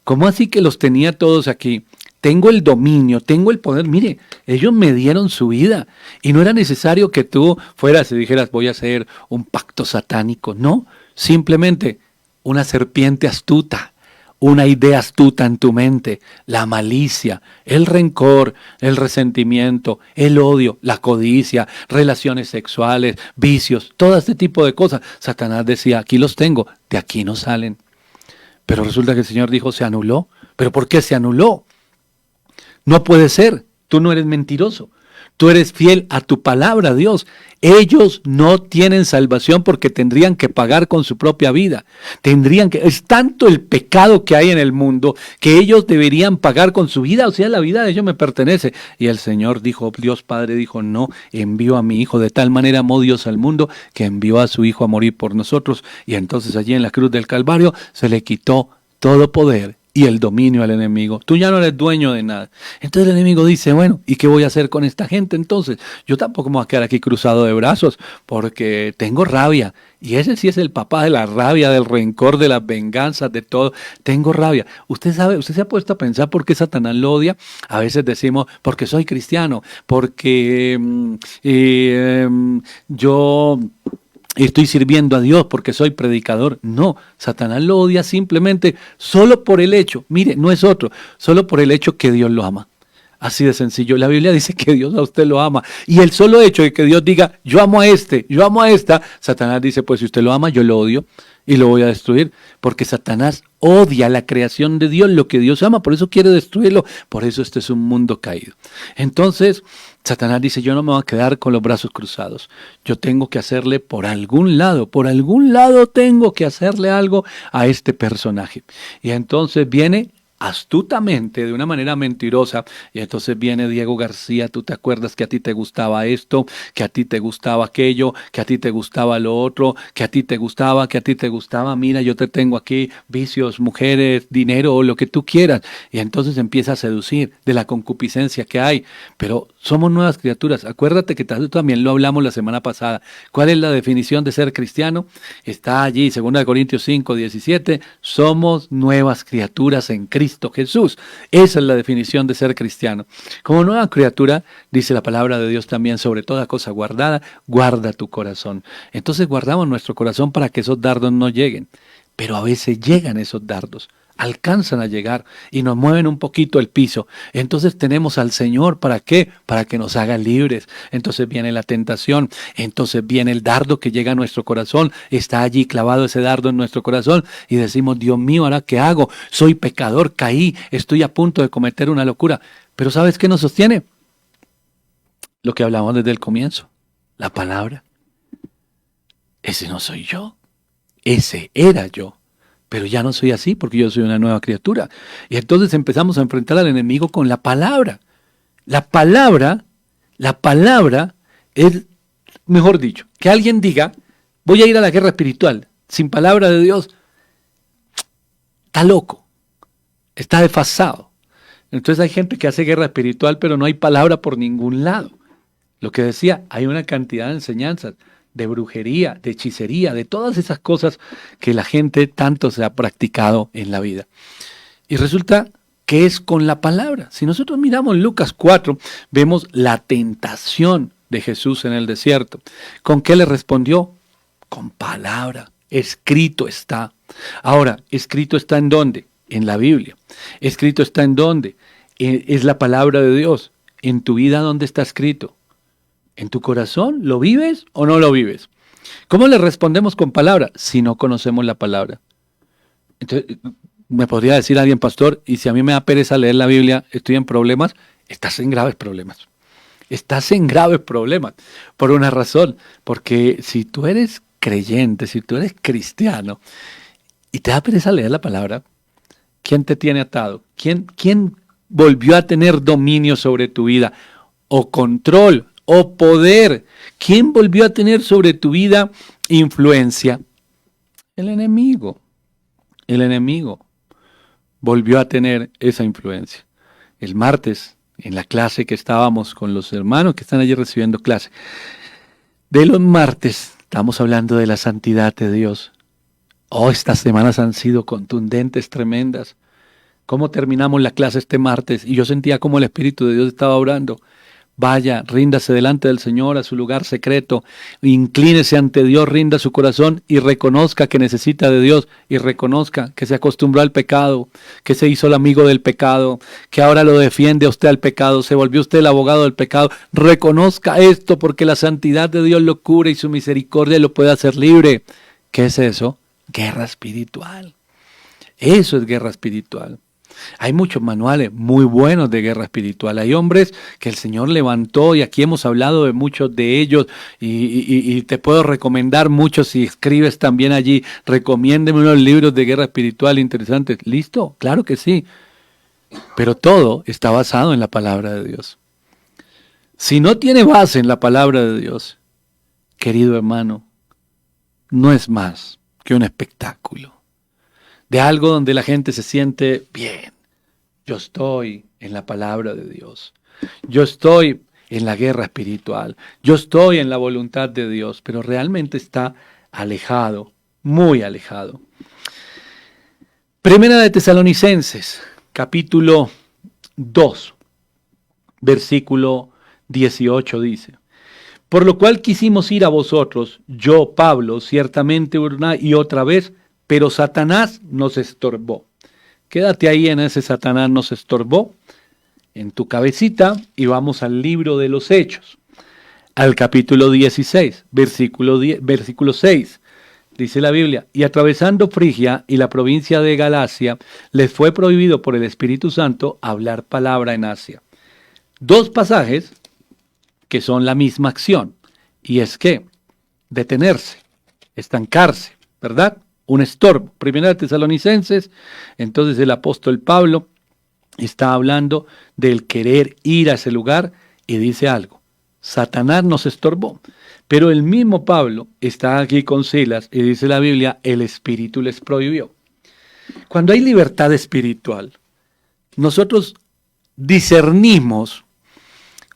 ¿Cómo así que los tenía todos aquí? Tengo el dominio, tengo el poder. Mire, ellos me dieron su vida. Y no era necesario que tú fueras y dijeras, voy a hacer un pacto satánico. No, simplemente una serpiente astuta. Una idea astuta en tu mente, la malicia, el rencor, el resentimiento, el odio, la codicia, relaciones sexuales, vicios, todo este tipo de cosas. Satanás decía, aquí los tengo, de aquí no salen. Pero resulta que el Señor dijo, se anuló. ¿Pero por qué se anuló? No puede ser, tú no eres mentiroso. Tú eres fiel a tu palabra, Dios. Ellos no tienen salvación porque tendrían que pagar con su propia vida. Es tanto el pecado que hay en el mundo que ellos deberían pagar con su vida. O sea, la vida de ellos me pertenece. Y el Señor dijo, Dios Padre dijo, no, envió a mi Hijo. De tal manera amó Dios al mundo que envió a su Hijo a morir por nosotros. Y entonces allí en la cruz del Calvario se le quitó todo poder y el dominio al enemigo. Tú ya no eres dueño de nada. Entonces el enemigo dice, bueno, ¿y qué voy a hacer con esta gente entonces? Yo tampoco me voy a quedar aquí cruzado de brazos porque tengo rabia. Y ese sí es el papá de la rabia, del rencor, de las venganzas, de todo. Tengo rabia. Usted sabe, usted se ha puesto a pensar por qué Satanás lo odia. A veces decimos, porque soy cristiano, porque yo estoy sirviendo a Dios porque soy predicador. No, Satanás lo odia simplemente solo por el hecho, mire, no es otro, solo por el hecho que Dios lo ama. Así de sencillo. La Biblia dice que Dios a usted lo ama. Y el solo hecho de que Dios diga, yo amo a este, yo amo a esta, Satanás dice, pues si usted lo ama, yo lo odio y lo voy a destruir. Porque Satanás odia la creación de Dios, lo que Dios ama, por eso quiere destruirlo. Por eso este es un mundo caído. Entonces, Satanás dice, yo no me voy a quedar con los brazos cruzados. Yo tengo que hacerle por algún lado tengo que hacerle algo a este personaje. Y entonces viene astutamente, de una manera mentirosa, y entonces viene Diego García, tú te acuerdas que a ti te gustaba esto, que a ti te gustaba aquello, que a ti te gustaba lo otro, que a ti te gustaba, mira, yo te tengo aquí vicios, mujeres, dinero, lo que tú quieras, y entonces empieza a seducir de la concupiscencia que hay, pero somos nuevas criaturas. Acuérdate que también lo hablamos la semana pasada. ¿Cuál es la definición de ser cristiano? Está allí, 2 Corintios 5:17, somos nuevas criaturas en Cristo Jesús. Esa es la definición de ser cristiano. Como nueva criatura, dice la palabra de Dios también, sobre toda cosa guardada, guarda tu corazón. Entonces guardamos nuestro corazón para que esos dardos no lleguen. Pero a veces llegan esos dardos. Alcanzan a llegar y nos mueven un poquito el piso. Entonces tenemos al Señor, ¿para qué? Para que nos haga libres. Entonces viene la tentación, entonces viene el dardo que llega a nuestro corazón, está allí clavado ese dardo en nuestro corazón y decimos, Dios mío, ¿ahora qué hago? Soy pecador, caí, estoy a punto de cometer una locura. Pero ¿sabes qué nos sostiene? Lo que hablamos desde el comienzo, la palabra. Ese no soy yo, ese era yo. Pero ya no soy así porque yo soy una nueva criatura. Y entonces empezamos a enfrentar al enemigo con la palabra. La palabra es, mejor dicho, que alguien diga, voy a ir a la guerra espiritual, sin palabra de Dios, está loco, está desfasado. Entonces hay gente que hace guerra espiritual, pero no hay palabra por ningún lado. Lo que decía, hay una cantidad de enseñanzas, de brujería, de hechicería, de todas esas cosas que la gente tanto se ha practicado en la vida. Y resulta que es con la palabra. Si nosotros miramos Lucas 4, vemos la tentación de Jesús en el desierto. ¿Con qué le respondió? Con palabra. Escrito está. Ahora, ¿escrito está en dónde? En la Biblia. ¿Escrito está en dónde? Es la palabra de Dios. ¿En tu vida dónde está escrito? ¿En tu corazón? ¿Lo vives o no lo vives? ¿Cómo le respondemos con palabra? Si no conocemos la palabra. Entonces, me podría decir alguien, pastor, y si a mí me da pereza leer la Biblia, estoy en problemas. Estás en graves problemas. Estás en graves problemas. Por una razón, porque si tú eres creyente, si tú eres cristiano, y te da pereza leer la palabra, ¿quién te tiene atado? ¿Quién volvió a tener dominio sobre tu vida? O control, o poder. ¿Quién volvió a tener sobre tu vida influencia? El enemigo. El enemigo volvió a tener esa influencia. El martes, en la clase que estábamos con los hermanos que están allí recibiendo clase, de los martes, estamos hablando de la santidad de Dios. Oh, estas semanas han sido contundentes, tremendas. ¿Cómo terminamos la clase este martes? Y yo sentía como el Espíritu de Dios estaba orando. Vaya, ríndase delante del Señor a su lugar secreto, inclínese ante Dios, rinda su corazón y reconozca que necesita de Dios y reconozca que se acostumbró al pecado, que se hizo el amigo del pecado, que ahora lo defiende a usted al pecado, se volvió usted el abogado del pecado. Reconozca esto porque la santidad de Dios lo cubre y su misericordia lo puede hacer libre. ¿Qué es eso? Guerra espiritual. Eso es guerra espiritual. Hay muchos manuales muy buenos de guerra espiritual. Hay hombres que el Señor levantó y aquí hemos hablado de muchos de ellos y te puedo recomendar muchos si escribes también allí. Recomiéndeme unos libros de guerra espiritual interesantes. ¿Listo? Claro que sí. Pero todo está basado en la palabra de Dios. Si no tiene base en la palabra de Dios, querido hermano, no es más que un espectáculo. De algo donde la gente se siente bien. Yo estoy en la palabra de Dios. Yo estoy en la guerra espiritual. Yo estoy en la voluntad de Dios, pero realmente está alejado, muy alejado. Primera de Tesalonicenses, capítulo 2, versículo 18 dice: por lo cual quisimos ir a vosotros, yo, Pablo, ciertamente una y otra vez, pero Satanás nos estorbó. Quédate ahí en ese Satanás nos estorbó, en tu cabecita, y vamos al libro de los Hechos, al capítulo 16, versículo 6. Dice la Biblia: y atravesando Frigia y la provincia de Galacia, les fue prohibido por el Espíritu Santo hablar palabra en Asia. Dos pasajes que son la misma acción, y es que detenerse, estancarse, ¿verdad? Un estorbo. Primera de Tesalonicenses, entonces el apóstol Pablo está hablando del querer ir a ese lugar y dice algo: Satanás nos estorbó. Pero el mismo Pablo está aquí con Silas y dice la Biblia, el Espíritu les prohibió. Cuando hay libertad espiritual, nosotros discernimos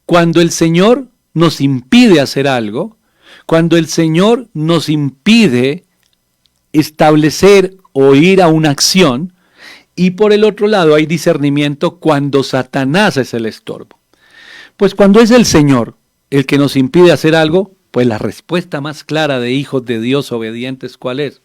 cuando el Señor nos impide hacer algo, cuando el Señor nos impide establecer o ir a una acción, y por el otro lado hay discernimiento cuando Satanás es el estorbo. Pues cuando es el Señor el que nos impide hacer algo, pues la respuesta más clara de hijos de Dios obedientes, ¿cuál es?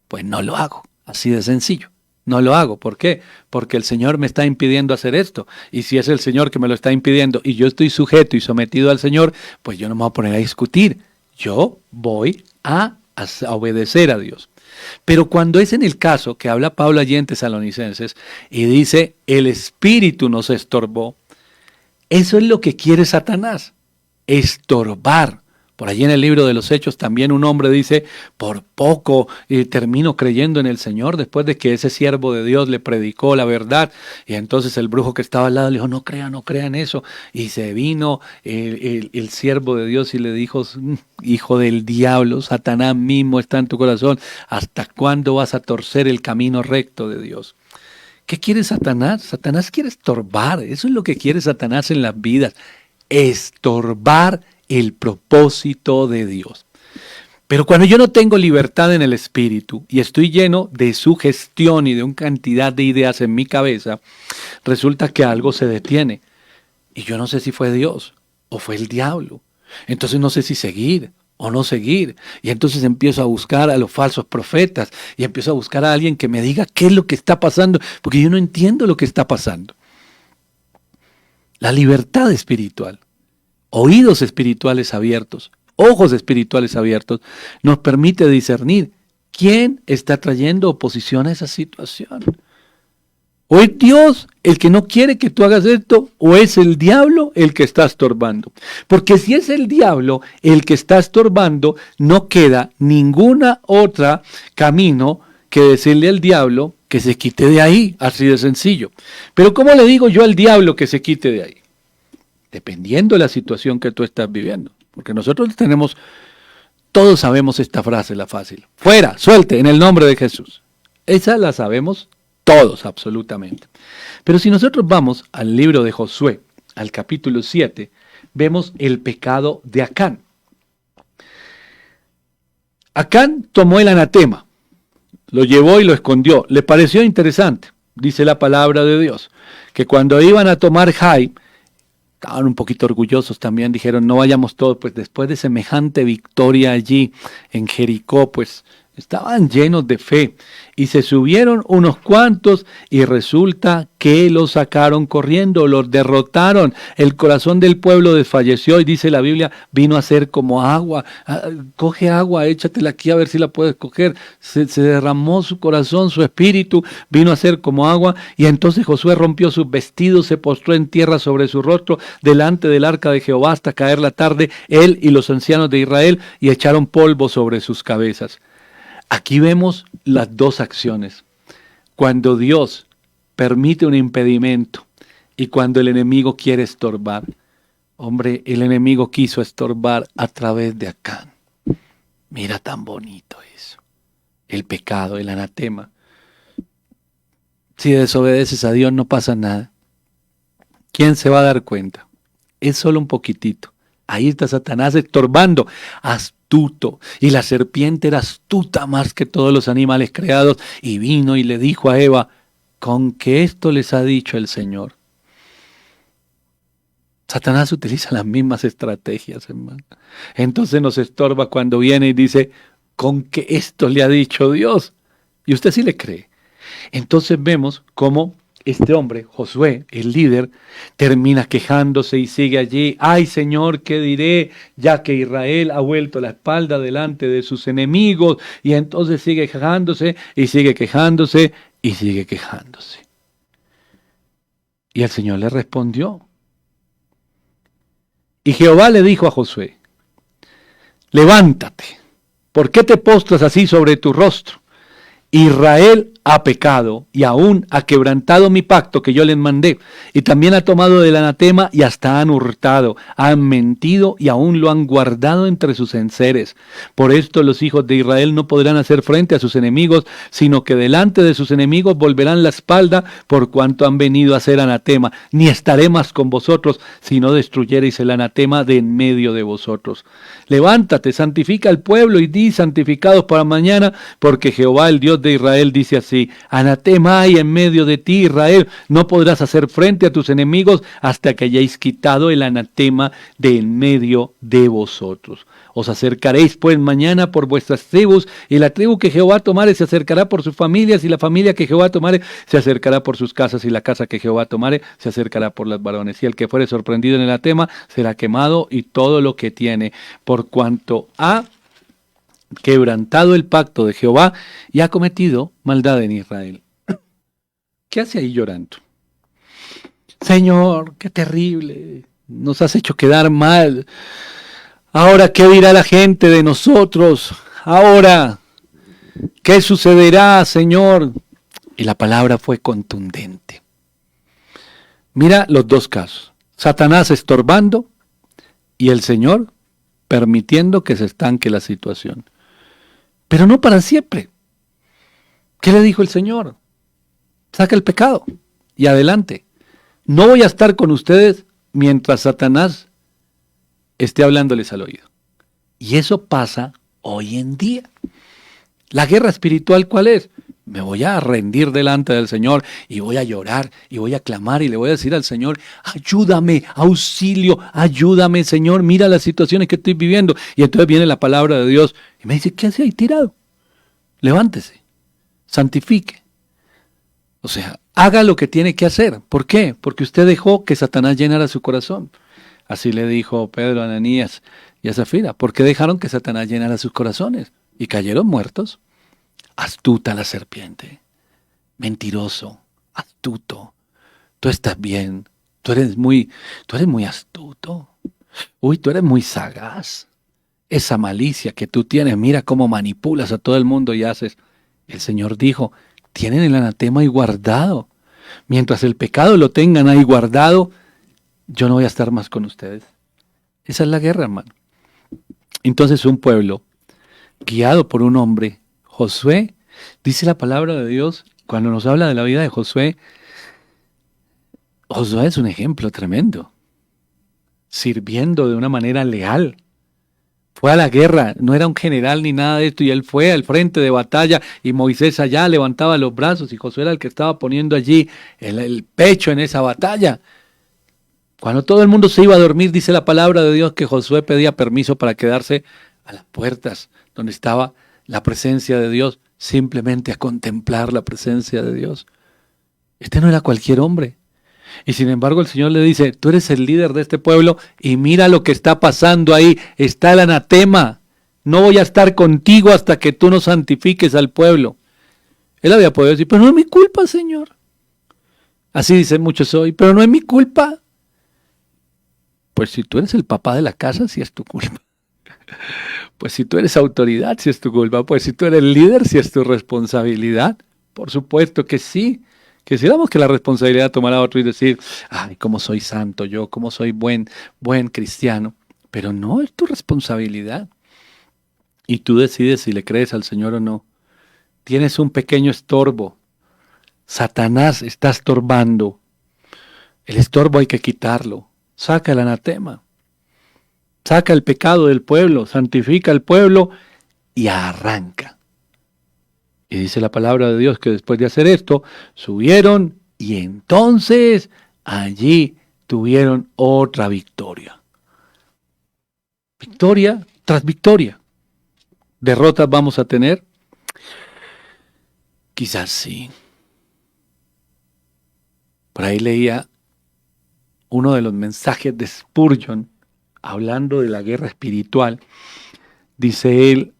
Pues no lo hago, así de sencillo. No lo hago. ¿Por qué? Porque el Señor me está impidiendo hacer esto. Y si es el Señor que me lo está impidiendo y yo estoy sujeto y sometido al Señor, pues yo no me voy a poner a discutir. Yo voy a obedecer a Dios. Pero cuando es en el caso que habla Pablo allí en Tesalonicenses y dice, el Espíritu nos estorbó, eso es lo que quiere Satanás, estorbar. Por allí en el libro de los Hechos también un hombre dice, por poco termino creyendo en el Señor después de que ese siervo de Dios le predicó la verdad. Y entonces el brujo que estaba al lado le dijo, no crea en eso. Y se vino el siervo de Dios y le dijo, hijo del diablo, Satanás mismo está en tu corazón. ¿Hasta cuándo vas a torcer el camino recto de Dios? ¿Qué quiere Satanás? Satanás quiere estorbar. Eso es lo que quiere Satanás en las vidas. Estorbar el propósito de Dios. Pero cuando yo no tengo libertad en el espíritu y estoy lleno de sugestión y de una cantidad de ideas en mi cabeza, resulta que algo se detiene. Y yo no sé si fue Dios o fue el diablo. Entonces no sé si seguir o no seguir. Y entonces empiezo a buscar a los falsos profetas y empiezo a buscar a alguien que me diga qué es lo que está pasando, porque yo no entiendo lo que está pasando. La libertad espiritual, oídos espirituales abiertos, ojos espirituales abiertos, nos permite discernir ¿Quién está trayendo oposición a esa situación? ¿O es Dios el que no quiere que tú hagas esto? ¿O es el diablo el que está estorbando? Porque si es el diablo el que está estorbando, no queda ninguna otra camino que decirle al diablo que se quite de ahí, así de sencillo. Pero ¿cómo le digo yo al diablo que se quite de ahí? Dependiendo de la situación que tú estás viviendo. Porque nosotros todos sabemos esta frase, la fácil. Fuera, suelte, en el nombre de Jesús. Esa la sabemos todos, absolutamente. Pero si nosotros vamos al libro de Josué, al capítulo 7, vemos el pecado de Acán. Acán tomó el anatema, lo llevó y lo escondió. Le pareció interesante, dice la palabra de Dios, que cuando iban a tomar Jai, estaban un poquito orgullosos también, dijeron, no vayamos todos, pues después de semejante victoria allí en Jericó, pues estaban llenos de fe y se subieron unos cuantos y resulta que los sacaron corriendo, los derrotaron. El corazón del pueblo desfalleció y dice la Biblia, vino a ser como agua. Coge agua, échatela aquí a ver si la puedes coger. Se derramó su corazón, su espíritu, vino a ser como agua y entonces Josué rompió sus vestidos, se postró en tierra sobre su rostro delante del arca de Jehová hasta caer la tarde, él y los ancianos de Israel y echaron polvo sobre sus cabezas. Aquí vemos las dos acciones. Cuando Dios permite un impedimento y cuando el enemigo quiere estorbar. Hombre, el enemigo quiso estorbar a través de Acán. Mira tan bonito eso. El pecado, el anatema. Si desobedeces a Dios no pasa nada. ¿Quién se va a dar cuenta? Es solo un poquitito. Ahí está Satanás estorbando. Astuto. Y la serpiente era astuta más que todos los animales creados. Y vino y le dijo a Eva, con que esto les ha dicho el Señor. Satanás utiliza las mismas estrategias, hermano. Entonces nos estorba cuando viene y dice, con que esto le ha dicho Dios. Y usted sí le cree. Entonces vemos cómo este hombre, Josué, el líder, termina quejándose y sigue allí. Ay, Señor, ¿qué diré? Ya que Israel ha vuelto la espalda delante de sus enemigos. Y entonces sigue quejándose y sigue quejándose y sigue quejándose. Y el Señor le respondió. Y Jehová le dijo a Josué, levántate, ¿por qué te postras así sobre tu rostro? Israel ha pecado y aún ha quebrantado mi pacto que yo les mandé, y también ha tomado del anatema y hasta han hurtado, han mentido y aún lo han guardado entre sus enseres. Por esto los hijos de Israel no podrán hacer frente a sus enemigos, sino que delante de sus enemigos volverán la espalda por cuanto han venido a hacer anatema, ni estaré más con vosotros si no destruyereis el anatema de en medio de vosotros. Levántate, santifica al pueblo y di santificados para mañana, porque Jehová el Dios de Israel dice así, anatema hay en medio de ti, Israel, no podrás hacer frente a tus enemigos hasta que hayáis quitado el anatema de en medio de vosotros. Os acercaréis pues mañana por vuestras tribus, y la tribu que Jehová tomare se acercará por sus familias, y la familia que Jehová tomare se acercará por sus casas, y la casa que Jehová tomare se acercará por las varones. Y el que fuere sorprendido en el anatema será quemado, y todo lo que tiene, por cuanto ha quebrantado el pacto de Jehová y ha cometido maldad en Israel. ¿Qué hace ahí llorando? Señor, qué terrible, nos has hecho quedar mal. Ahora, ¿qué dirá la gente de nosotros? Ahora, ¿qué sucederá, Señor? Y la palabra fue contundente. Mira los dos casos. Satanás estorbando y el Señor permitiendo que se estanque la situación. Pero no para siempre. ¿Qué le dijo el Señor? Saca el pecado y adelante. No voy a estar con ustedes mientras Satanás esté hablándoles al oído. Y eso pasa hoy en día. La guerra espiritual, ¿cuál es? Me voy a rendir delante del Señor y voy a llorar y voy a clamar y le voy a decir al Señor, ayúdame, auxilio, ayúdame, Señor, mira las situaciones que estoy viviendo. Y entonces viene la palabra de Dios y me dice, ¿qué hace ahí tirado? Levántese, santifique. O sea, haga lo que tiene que hacer. ¿Por qué? Porque usted dejó que Satanás llenara su corazón. Así le dijo Pedro a Ananías y a Zafira. ¿Por qué dejaron que Satanás llenara sus corazones? Y cayeron muertos. astuta la serpiente, mentiroso, astuto. Tú estás bien, tú eres muy astuto. Uy, tú eres muy sagaz. Esa malicia que tú tienes, mira cómo manipulas a todo el mundo y haces. El Señor dijo, tienen el anatema ahí guardado. Mientras el pecado lo tengan ahí guardado, yo no voy a estar más con ustedes. Esa es la guerra, hermano. Entonces un pueblo, guiado por un hombre, Josué, dice la palabra de Dios, cuando nos habla de la vida de Josué, Josué es un ejemplo tremendo, sirviendo de una manera leal. Fue a la guerra, no era un general ni nada de esto, y él fue al frente de batalla, y Moisés allá levantaba los brazos, y Josué era el que estaba poniendo allí el pecho en esa batalla. Cuando todo el mundo se iba a dormir, dice la palabra de Dios que Josué pedía permiso para quedarse a las puertas, donde estaba la presencia de Dios, simplemente a contemplar la presencia de Dios. Este no era cualquier hombre. Y sin embargo el Señor le dice, tú eres el líder de este pueblo y mira lo que está pasando ahí, está el anatema, no voy a estar contigo hasta que tú no santifiques al pueblo. Él había podido decir, pero no es mi culpa, Señor. Así dicen muchos hoy, pero no es mi culpa. Pues si tú eres el papá de la casa, sí es tu culpa. Pues si tú eres autoridad, sí es tu culpa. Pues si tú eres líder, sí es tu responsabilidad. Por supuesto que sí. Quisiéramos que la responsabilidad tomara a otro y decir, ay, cómo soy santo yo, cómo soy buen cristiano. Pero no es tu responsabilidad. Y tú decides si le crees al Señor o no. Tienes un pequeño estorbo. Satanás está estorbando. El estorbo hay que quitarlo. Saca el anatema. Saca el pecado del pueblo, santifica al pueblo y arranca. Y dice la palabra de Dios que después de hacer esto, subieron y entonces allí tuvieron otra victoria. Victoria tras victoria. ¿Derrotas vamos a tener? Quizás sí. Por ahí leía uno de los mensajes de Spurgeon, hablando de la guerra espiritual. Dice él,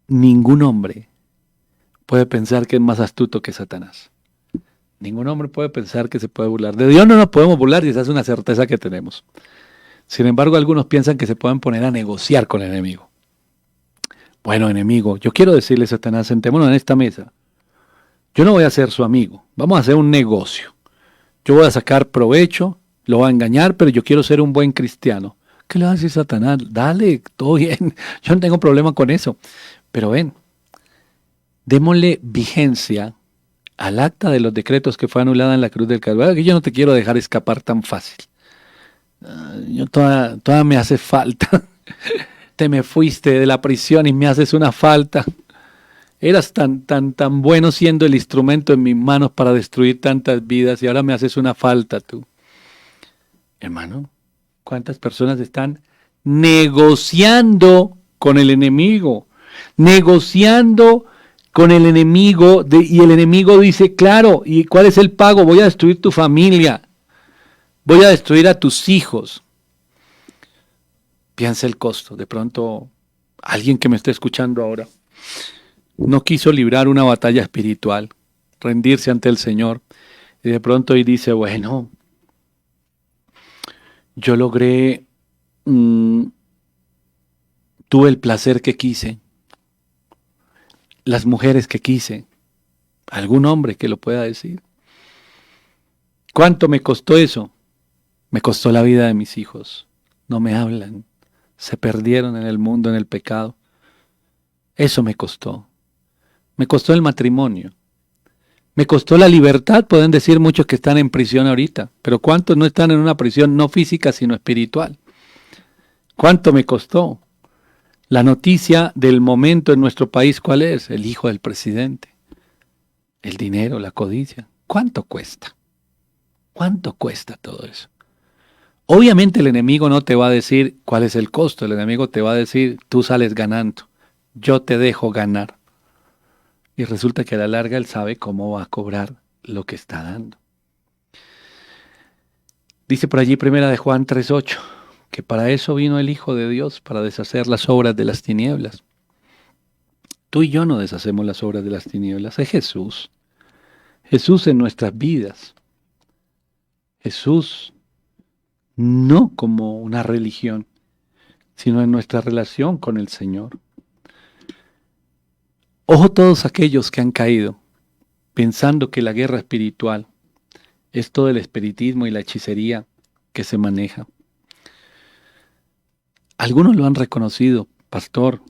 ningún hombre puede pensar que es más astuto que Satanás. Ningún hombre puede pensar que se puede burlar. De Dios no nos podemos burlar y esa es una certeza que tenemos. Sin embargo, algunos piensan que se pueden poner a negociar con el enemigo. Bueno, enemigo, yo quiero decirle a Satanás, sentémonos en esta mesa. Yo no voy a ser su amigo, vamos a hacer un negocio. Yo voy a sacar provecho, lo voy a engañar, pero yo quiero ser un buen cristiano. ¿Qué le va a decir Satanás? Dale, todo bien, yo no tengo problema con eso. Pero ven, démosle vigencia al acta de los decretos que fue anulada en la cruz del Calvario, que yo no te quiero dejar escapar tan fácil. Yo toda me hace falta. Te me fuiste de la prisión y me haces una falta. Eras tan bueno siendo el instrumento en mis manos para destruir tantas vidas y ahora me haces una falta tú. Hermano, ¿cuántas personas están negociando con el enemigo? Negociando con el enemigo y el enemigo dice, claro, ¿y cuál es el pago? Voy a destruir tu familia. Voy a destruir a tus hijos. Piensa el costo. De pronto, alguien que me esté escuchando ahora no quiso librar una batalla espiritual, rendirse ante el Señor, y de pronto y dice, bueno, yo logré, tuve el placer que quise, las mujeres que quise, algún hombre que lo pueda decir. ¿Cuánto me costó eso? Me costó la vida de mis hijos, no me hablan, se perdieron en el mundo, en el pecado. Eso me costó. Me costó el matrimonio. Me costó la libertad, pueden decir muchos que están en prisión ahorita, pero ¿cuántos no están en una prisión no física sino espiritual? ¿Cuánto me costó? La noticia del momento en nuestro país, ¿cuál es? El hijo del presidente. El dinero, la codicia. ¿Cuánto cuesta? ¿Cuánto cuesta todo eso? Obviamente el enemigo no te va a decir cuál es el costo, el enemigo te va a decir, tú sales ganando, yo te dejo ganar. Y resulta que a la larga él sabe cómo va a cobrar lo que está dando. Dice por allí primera de Juan 3:8, que para eso vino el Hijo de Dios, para deshacer las obras de las tinieblas. Tú y yo no deshacemos las obras de las tinieblas, es Jesús. Jesús en nuestras vidas. Jesús no como una religión, sino en nuestra relación con el Señor. Ojo todos aquellos que han caído pensando que la guerra espiritual es todo el espiritismo y la hechicería que se maneja. Algunos lo han reconocido, pastor.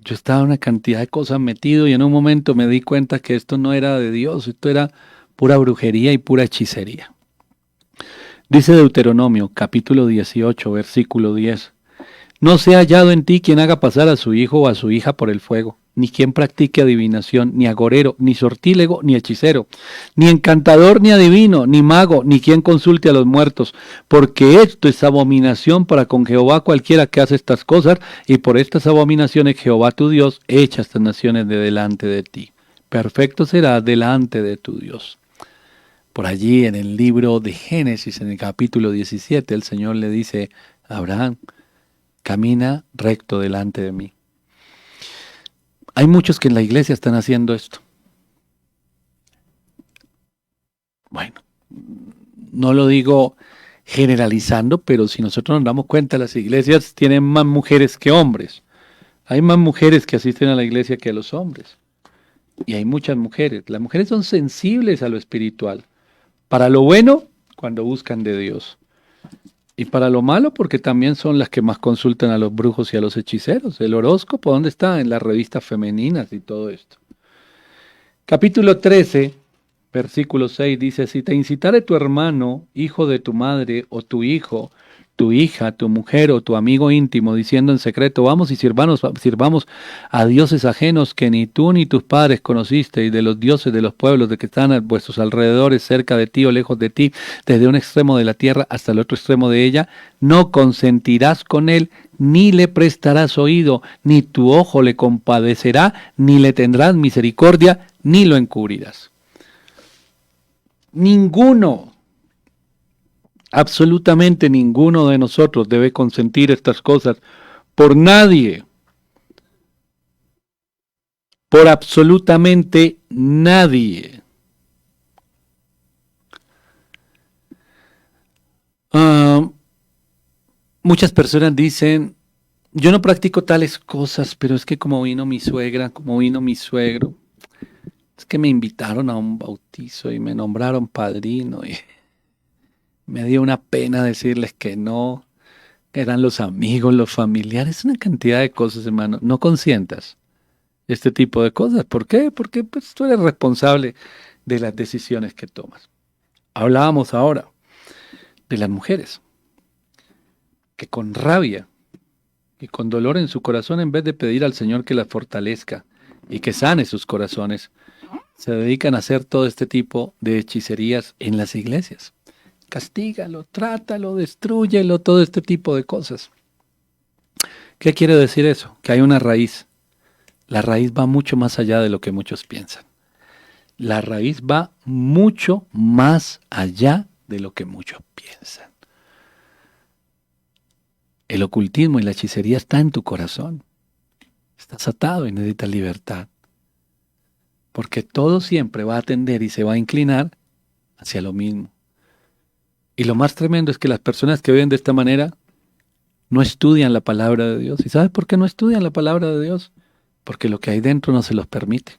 Yo estaba en una cantidad de cosas metido y en un momento me di cuenta que esto no era de Dios, esto era pura brujería y pura hechicería. Dice Deuteronomio, capítulo 18, versículo 10. No sea hallado en ti quien haga pasar a su hijo o a su hija por el fuego, ni quien practique adivinación, ni agorero, ni sortílego, ni hechicero, ni encantador, ni adivino, ni mago, ni quien consulte a los muertos, porque esto es abominación para con Jehová cualquiera que hace estas cosas, y por estas abominaciones Jehová tu Dios echa estas naciones de delante de ti. Perfecto será delante de tu Dios. Por allí en el libro de Génesis, en el capítulo 17, el Señor le dice a Abraham, camina recto delante de mí. Hay muchos que en la iglesia están haciendo esto. Bueno, no lo digo generalizando, pero si nosotros nos damos cuenta, las iglesias tienen más mujeres que hombres. Hay más mujeres que asisten a la iglesia que a los hombres. Y hay muchas mujeres. Las mujeres son sensibles a lo espiritual. Para lo bueno, cuando buscan de Dios. Y para lo malo, porque también son las que más consultan a los brujos y a los hechiceros. El horóscopo, ¿dónde está? En las revistas femeninas y todo esto. Capítulo 13, versículo 6 dice, si te incitare tu hermano, hijo de tu madre, o tu hijo, tu hija, tu mujer o tu amigo íntimo, diciendo en secreto, vamos y sirvamos a dioses ajenos que ni tú ni tus padres conociste, y de los dioses de los pueblos de que están a vuestros alrededores, cerca de ti o lejos de ti, desde un extremo de la tierra hasta el otro extremo de ella, no consentirás con él, ni le prestarás oído, ni tu ojo le compadecerá, ni le tendrás misericordia, ni lo encubrirás. Ninguno, absolutamente ninguno de nosotros debe consentir estas cosas por nadie, por absolutamente nadie. Muchas personas dicen, yo no practico tales cosas, pero es que como vino mi suegra, como vino mi suegro, es que me invitaron a un bautizo y me nombraron padrino y me dio una pena decirles que no, que eran los amigos, los familiares, una cantidad de cosas, hermano. No consientas este tipo de cosas. ¿Por qué? Porque pues, tú eres responsable de las decisiones que tomas. Hablábamos ahora de las mujeres, que con rabia y con dolor en su corazón, en vez de pedir al Señor que las fortalezca y que sane sus corazones, se dedican a hacer todo este tipo de hechicerías en las iglesias. Castígalo, trátalo, destrúyelo, todo este tipo de cosas. ¿Qué quiere decir eso? Que hay una raíz. La raíz va mucho más allá de lo que muchos piensan. La raíz va mucho más allá de lo que muchos piensan. El ocultismo y la hechicería está en tu corazón. Estás atado y necesitas libertad. Porque todo siempre va a tender y se va a inclinar hacia lo mismo. Y lo más tremendo es que las personas que viven de esta manera no estudian la palabra de Dios. ¿Y sabes por qué no estudian la palabra de Dios? Porque lo que hay dentro no se los permite.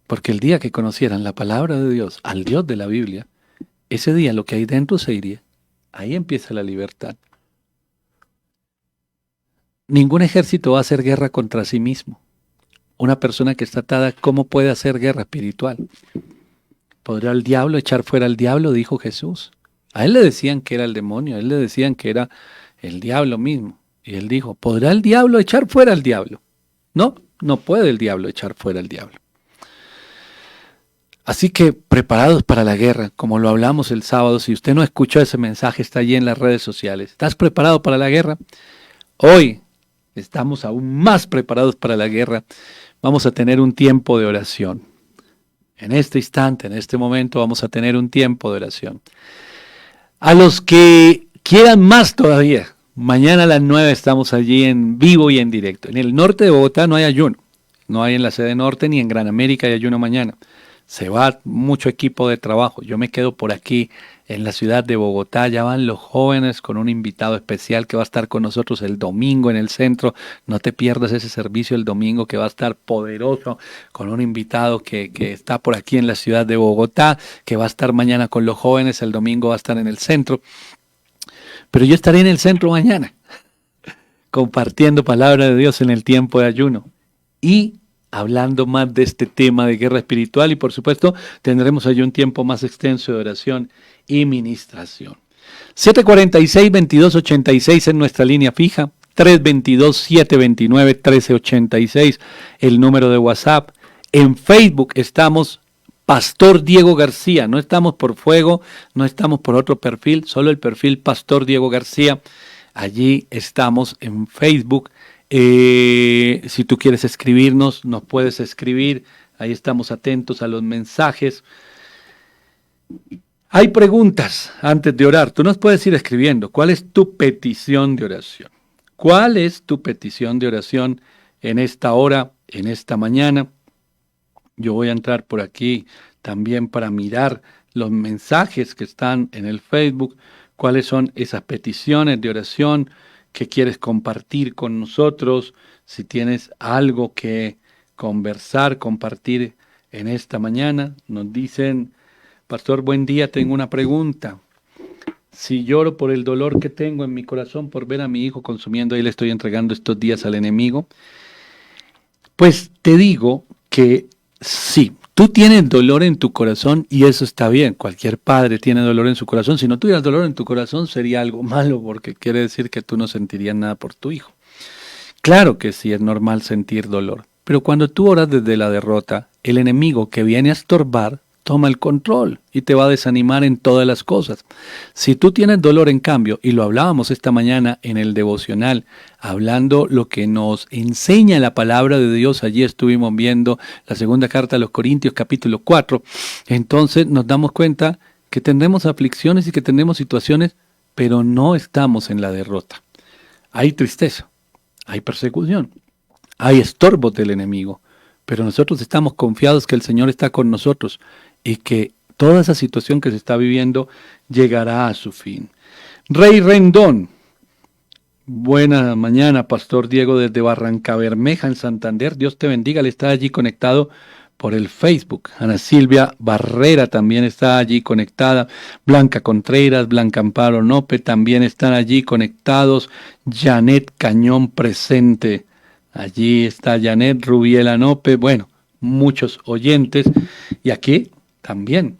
Porque el día que conocieran la palabra de Dios, al Dios de la Biblia, ese día lo que hay dentro se iría. Ahí empieza la libertad. Ningún ejército va a hacer guerra contra sí mismo. Una persona que está atada, ¿cómo puede hacer guerra espiritual? ¿Podrá el diablo echar fuera al diablo? Dijo Jesús. A él le decían que era el demonio, a él le decían que era el diablo mismo. Y él dijo, ¿podrá el diablo echar fuera al diablo? No, no puede el diablo echar fuera al diablo. Así que preparados para la guerra, como lo hablamos el sábado, si usted no escuchó ese mensaje, está allí en las redes sociales. ¿Estás preparado para la guerra? Hoy estamos aún más preparados para la guerra. Vamos a tener un tiempo de oración. En este instante, en este momento, vamos a tener un tiempo de oración. A los que quieran más todavía, mañana a las 9 estamos allí en vivo y en directo. En el norte de Bogotá no hay ayuno. No hay en la sede norte ni en Gran América y ayuno mañana. Se va mucho equipo de trabajo. Yo me quedo por aquí en la ciudad de Bogotá. Ya van los jóvenes con un invitado especial que va a estar con nosotros el domingo en el centro. No te pierdas ese servicio el domingo, que va a estar poderoso, con un invitado que está por aquí en la ciudad de Bogotá, que va a estar mañana con los jóvenes. El domingo va a estar en el centro. Pero yo estaré en el centro mañana, compartiendo palabra de Dios en el tiempo de ayuno y hablando más de este tema de guerra espiritual, y por supuesto tendremos allí un tiempo más extenso de oración y ministración. 746-2286 en nuestra línea fija, 322-729-1386 el número de WhatsApp. En Facebook estamos Pastor Diego García, no estamos por Fuego, no estamos por otro perfil, solo el perfil Pastor Diego García. Allí estamos en Facebook. Si tú quieres escribirnos, nos puedes escribir. Ahí estamos atentos a los mensajes. Hay preguntas antes de orar. Tú nos puedes ir escribiendo. ¿Cuál es tu petición de oración? ¿Cuál es tu petición de oración en esta hora, en esta mañana? Yo voy a entrar por aquí también para mirar los mensajes que están en el Facebook. ¿Cuáles son esas peticiones de oración que quieres compartir con nosotros? Si tienes algo que conversar, compartir en esta mañana. Nos dicen: Pastor, buen día, tengo una pregunta. Si lloro por el dolor que tengo en mi corazón por ver a mi hijo consumiendo, ahí le estoy entregando estos días al enemigo. Pues te digo que sí, tú tienes dolor en tu corazón y eso está bien. Cualquier padre tiene dolor en su corazón. Si no tuvieras dolor en tu corazón sería algo malo, porque quiere decir que tú no sentirías nada por tu hijo. Claro que sí, es normal sentir dolor. Pero cuando tú oras desde la derrota, el enemigo que viene a estorbar toma el control y te va a desanimar en todas las cosas. Si tú tienes dolor, en cambio, y lo hablábamos esta mañana en el devocional, hablando lo que nos enseña la palabra de Dios, allí estuvimos viendo la segunda carta a los Corintios capítulo 4, entonces nos damos cuenta que tendremos aflicciones y que tendremos situaciones, pero no estamos en la derrota. Hay tristeza, hay persecución, hay estorbos del enemigo, pero nosotros estamos confiados que el Señor está con nosotros y que toda esa situación que se está viviendo llegará a su fin. Rey Rendón, buena mañana, Pastor Diego desde Barrancabermeja en Santander, Dios te bendiga, le está allí conectado por el Facebook. Ana Silvia Barrera también está allí conectada, Blanca Contreras, Blanca Amparo Nope también están allí conectados, Janet Cañón presente, allí está Janet Rubiela Nope, bueno, muchos oyentes, y aquí también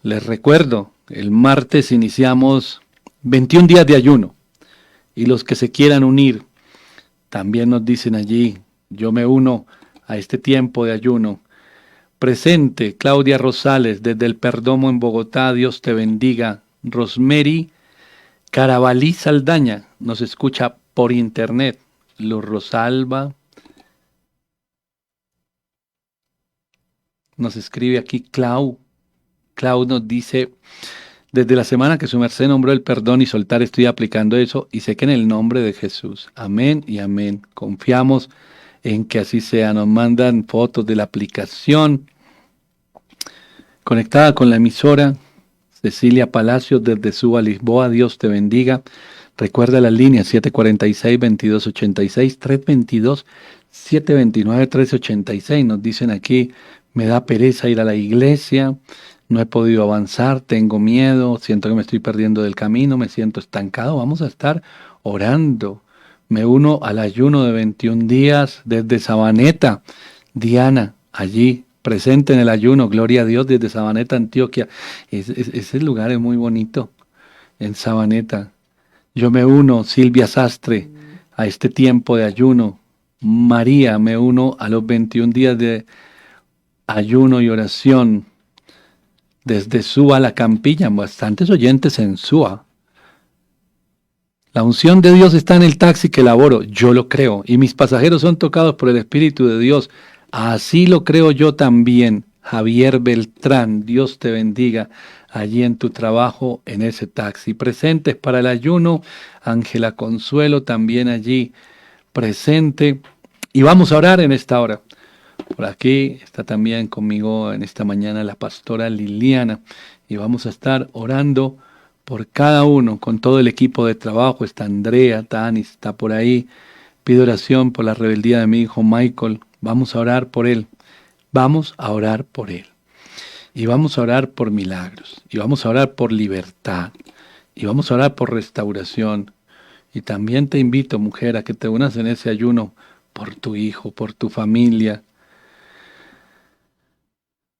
les recuerdo, el martes iniciamos 21 días de ayuno, y los que se quieran unir, también nos dicen allí, yo me uno a este tiempo de ayuno. Presente, Claudia Rosales, desde el Perdomo en Bogotá, Dios te bendiga. Rosemary Carabalí Saldaña, nos escucha por internet. Luz Rosalba, nos escribe aquí Clau nos dice: desde la semana que su merced nombró el perdón y soltar, estoy aplicando eso y sé que en el nombre de Jesús. Amén y amén. Confiamos en que así sea. Nos mandan fotos de la aplicación. Conectada con la emisora, Cecilia Palacios desde Suba, Lisboa, Dios te bendiga. Recuerda las líneas 746-2286, 322-729-1386. Nos dicen aquí: me da pereza ir a la iglesia, no he podido avanzar, tengo miedo, siento que me estoy perdiendo del camino, me siento estancado. Vamos a estar orando. Me uno al ayuno de 21 días desde Sabaneta. Diana, allí, presente en el ayuno, gloria a Dios, desde Sabaneta, Antioquia. Ese lugar es muy bonito, en Sabaneta. Yo me uno, Silvia Sastre, a este tiempo de ayuno. María, me uno a los 21 días de ayuno y oración. Desde Súa, La Campilla, bastantes oyentes en Súa. La unción de Dios está en el taxi que laboro, yo lo creo, y mis pasajeros son tocados por el Espíritu de Dios. Así lo creo yo también. Javier Beltrán, Dios te bendiga allí en tu trabajo, en ese taxi. Presentes para el ayuno, Ángela Consuelo también allí presente. Y vamos a orar en esta hora. Por aquí está también conmigo en esta mañana la pastora Liliana y vamos a estar orando por cada uno, con todo el equipo de trabajo. Está Andrea, Tanis, está por ahí. Pido oración por la rebeldía de mi hijo Michael. Vamos a orar por él. Vamos a orar por él. Y vamos a orar por milagros. Y vamos a orar por libertad. Y vamos a orar por restauración. Y también te invito, mujer, a que te unas en ese ayuno por tu hijo, por tu familia,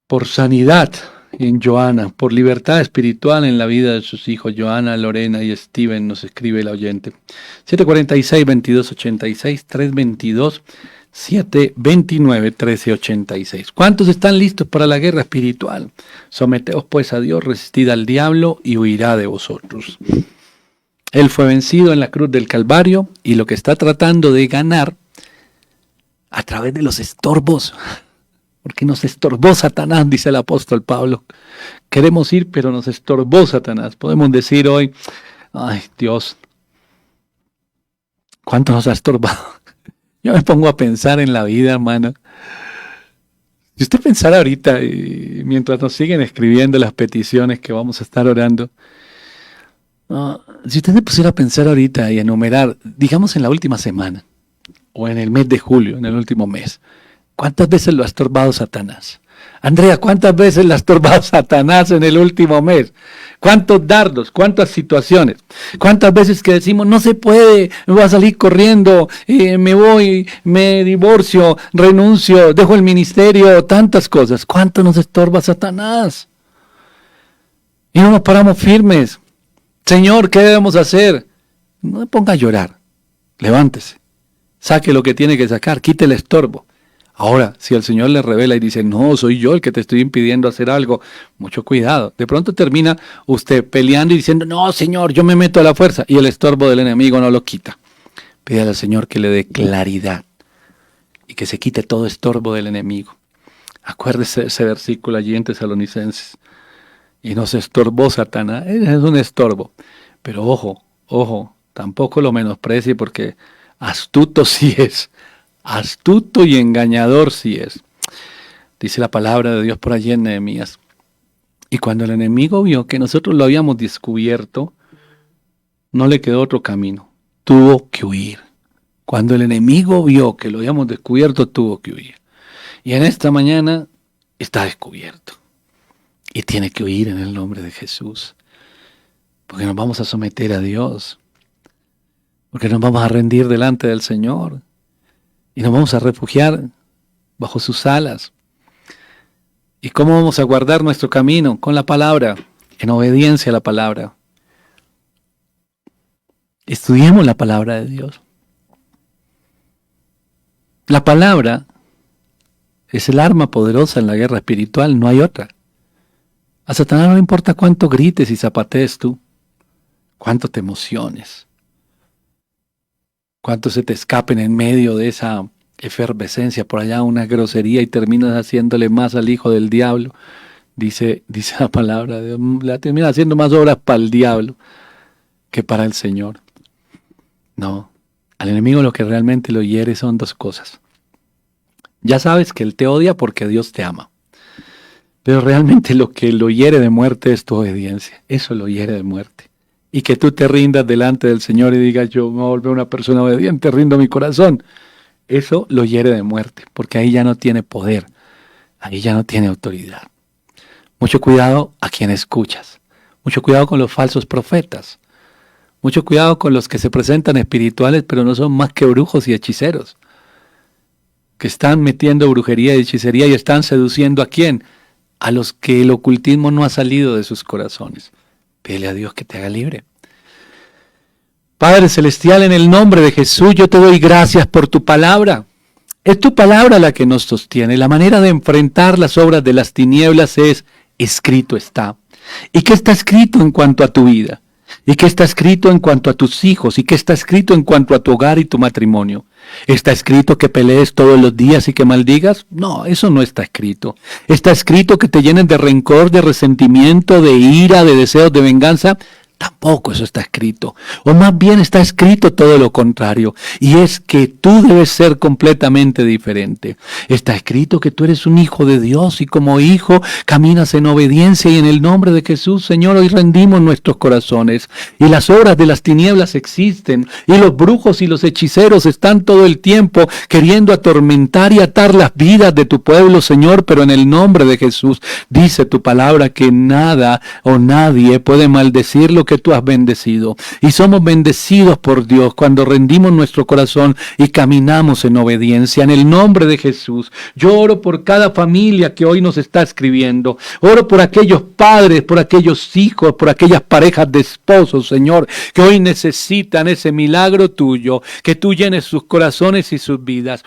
por sanidad en Joana, por libertad espiritual en la vida de sus hijos, Joana, Lorena y Steven, nos escribe el oyente. 746-2286, 322-729-1386. ¿Cuántos están listos para la guerra espiritual? Someteos pues a Dios, resistid al diablo y huirá de vosotros. Él fue vencido en la cruz del Calvario y lo que está tratando de ganar a través de los estorbos, porque nos estorbó Satanás, dice el apóstol Pablo. Queremos ir, pero nos estorbó Satanás. Podemos decir hoy, ay Dios, ¿cuánto nos ha estorbado? Yo me pongo a pensar en la vida, hermano. Si usted pensara ahorita, mientras nos siguen escribiendo las peticiones que vamos a estar orando, si usted se pusiera a pensar ahorita y enumerar, digamos en la última semana, o en el mes de julio, en el último mes, ¿cuántas veces lo ha estorbado Satanás? Andrea, ¿cuántas veces lo ha estorbado Satanás en el último mes? ¿Cuántos dardos? ¿Cuántas situaciones? ¿Cuántas veces que decimos, no se puede, me voy a salir corriendo, me voy, me divorcio, renuncio, dejo el ministerio, tantas cosas? ¿Cuánto nos estorba Satanás? Y no nos paramos firmes. Señor, ¿qué debemos hacer? No me ponga a llorar. Levántese. Saque lo que tiene que sacar. Quite el estorbo. Ahora, si el Señor le revela y dice, no, soy yo el que te estoy impidiendo hacer algo, mucho cuidado. De pronto termina usted peleando y diciendo, no, Señor, yo me meto a la fuerza. Y el estorbo del enemigo no lo quita. Pídale al Señor que le dé claridad y que se quite todo estorbo del enemigo. Acuérdese de ese versículo allí en Tesalonicenses. Y nos estorbó Satanás. Es un estorbo. Pero ojo, tampoco lo menosprecie porque astuto sí es. Astuto y engañador sí es. Dice la palabra de Dios por allí en Nehemías. Y cuando el enemigo vio que nosotros lo habíamos descubierto, no le quedó otro camino. Tuvo que huir. Cuando el enemigo vio que lo habíamos descubierto, tuvo que huir. Y en esta mañana está descubierto. Y tiene que huir en el nombre de Jesús. Porque nos vamos a someter a Dios. Porque nos vamos a rendir delante del Señor. Y nos vamos a refugiar bajo sus alas. ¿Y cómo vamos a guardar nuestro camino? Con la palabra, en obediencia a la palabra. Estudiemos la palabra de Dios. La palabra es el arma poderosa en la guerra espiritual, no hay otra. A Satanás no le importa cuánto grites y zapatees tú, cuánto te emociones, cuánto se te escapen en medio de esa efervescencia, por allá una grosería y terminas haciéndole más al hijo del diablo, dice la palabra, la termina haciendo más obras para el diablo que para el Señor. No, al enemigo lo que realmente lo hiere son dos cosas. Ya sabes que él te odia porque Dios te ama. Pero realmente lo que lo hiere de muerte es tu obediencia. Eso lo hiere de muerte. Y que tú te rindas delante del Señor y digas, yo me voy a volver una persona obediente, rindo mi corazón. Eso lo hiere de muerte, porque ahí ya no tiene poder. Ahí ya no tiene autoridad. Mucho cuidado a quien escuchas. Mucho cuidado con los falsos profetas. Mucho cuidado con los que se presentan espirituales, pero no son más que brujos y hechiceros. Que están metiendo brujería y hechicería y están seduciendo ¿a quién? A los que el ocultismo no ha salido de sus corazones. Pídele a Dios que te haga libre. Padre Celestial, en el nombre de Jesús, yo te doy gracias por tu palabra. Es tu palabra la que nos sostiene. La manera de enfrentar las obras de las tinieblas es, escrito está. ¿Y qué está escrito en cuanto a tu vida? ¿Y qué está escrito en cuanto a tus hijos? ¿Y qué está escrito en cuanto a tu hogar y tu matrimonio? ¿Está escrito que pelees todos los días y que maldigas? No, eso no está escrito. ¿Está escrito que te llenen de rencor, de resentimiento, de ira, de deseos de venganza? Tampoco eso está escrito. O más bien está escrito todo lo contrario. Y es que tú debes ser completamente diferente. Está escrito que tú eres un hijo de Dios y como hijo caminas en obediencia y en el nombre de Jesús, Señor, hoy rendimos nuestros corazones. Y las obras de las tinieblas existen. Y los brujos y los hechiceros están todo el tiempo queriendo atormentar y atar las vidas de tu pueblo, Señor. Pero en el nombre de Jesús dice tu palabra que nada o nadie puede maldecir lo que tú has bendecido. Y somos bendecidos por Dios cuando rendimos nuestro corazón y caminamos en obediencia. En el nombre de Jesús, yo oro por cada familia que hoy nos está escribiendo. Oro por aquellos padres, por aquellos hijos, por aquellas parejas de esposos, Señor, que hoy necesitan ese milagro tuyo, que tú llenes sus corazones y sus vidas.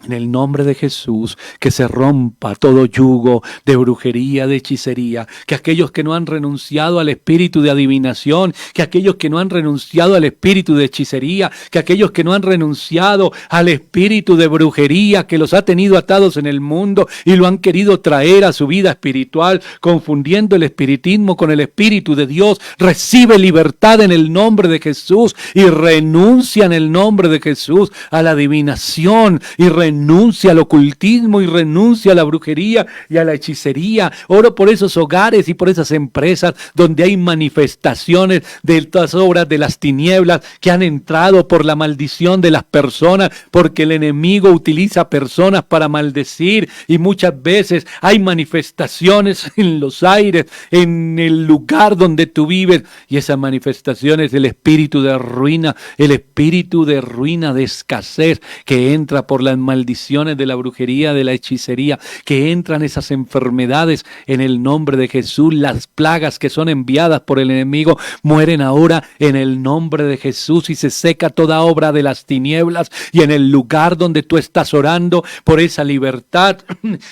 En el nombre de Jesús, que se rompa todo yugo de brujería, de hechicería, que aquellos que no han renunciado al espíritu de adivinación, que aquellos que no han renunciado al espíritu de hechicería, que aquellos que no han renunciado al espíritu de brujería que los ha tenido atados en el mundo y lo han querido traer a su vida espiritual, confundiendo el espiritismo con el espíritu de Dios, recibe libertad en el nombre de Jesús y renuncia en el nombre de Jesús a la adivinación y renuncia al ocultismo y renuncia a la brujería y a la hechicería. Oro por esos hogares y por esas empresas donde hay manifestaciones de estas obras de las tinieblas que han entrado por la maldición de las personas, porque el enemigo utiliza personas para maldecir y muchas veces hay manifestaciones en los aires, en el lugar donde tú vives, y esas manifestaciones del espíritu de ruina, el espíritu de ruina, de escasez que entra por las maldiciones de la brujería, de la hechicería, que entran esas enfermedades en el nombre de Jesús. Las plagas que son enviadas por el enemigo mueren ahora en el nombre de Jesús y se seca toda obra de las tinieblas. Y en el lugar donde tú estás orando por esa libertad,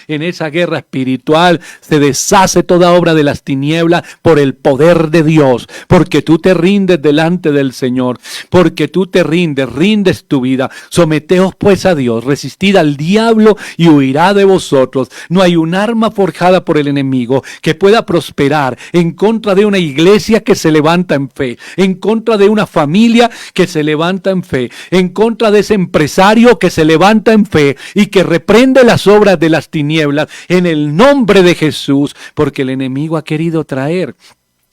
en esa guerra espiritual, se deshace toda obra de las tinieblas por el poder de Dios, porque tú te rindes delante del Señor, porque tú te rindes tu vida. Someteos pues a Dios, resistid al diablo y huirá de vosotros. No hay un arma forjada por el enemigo que pueda prosperar en contra de una iglesia que se levanta en fe, en contra de una familia que se levanta en fe, en contra de ese empresario que se levanta en fe y que reprende las obras de las tinieblas en el nombre de Jesús, porque el enemigo ha querido traer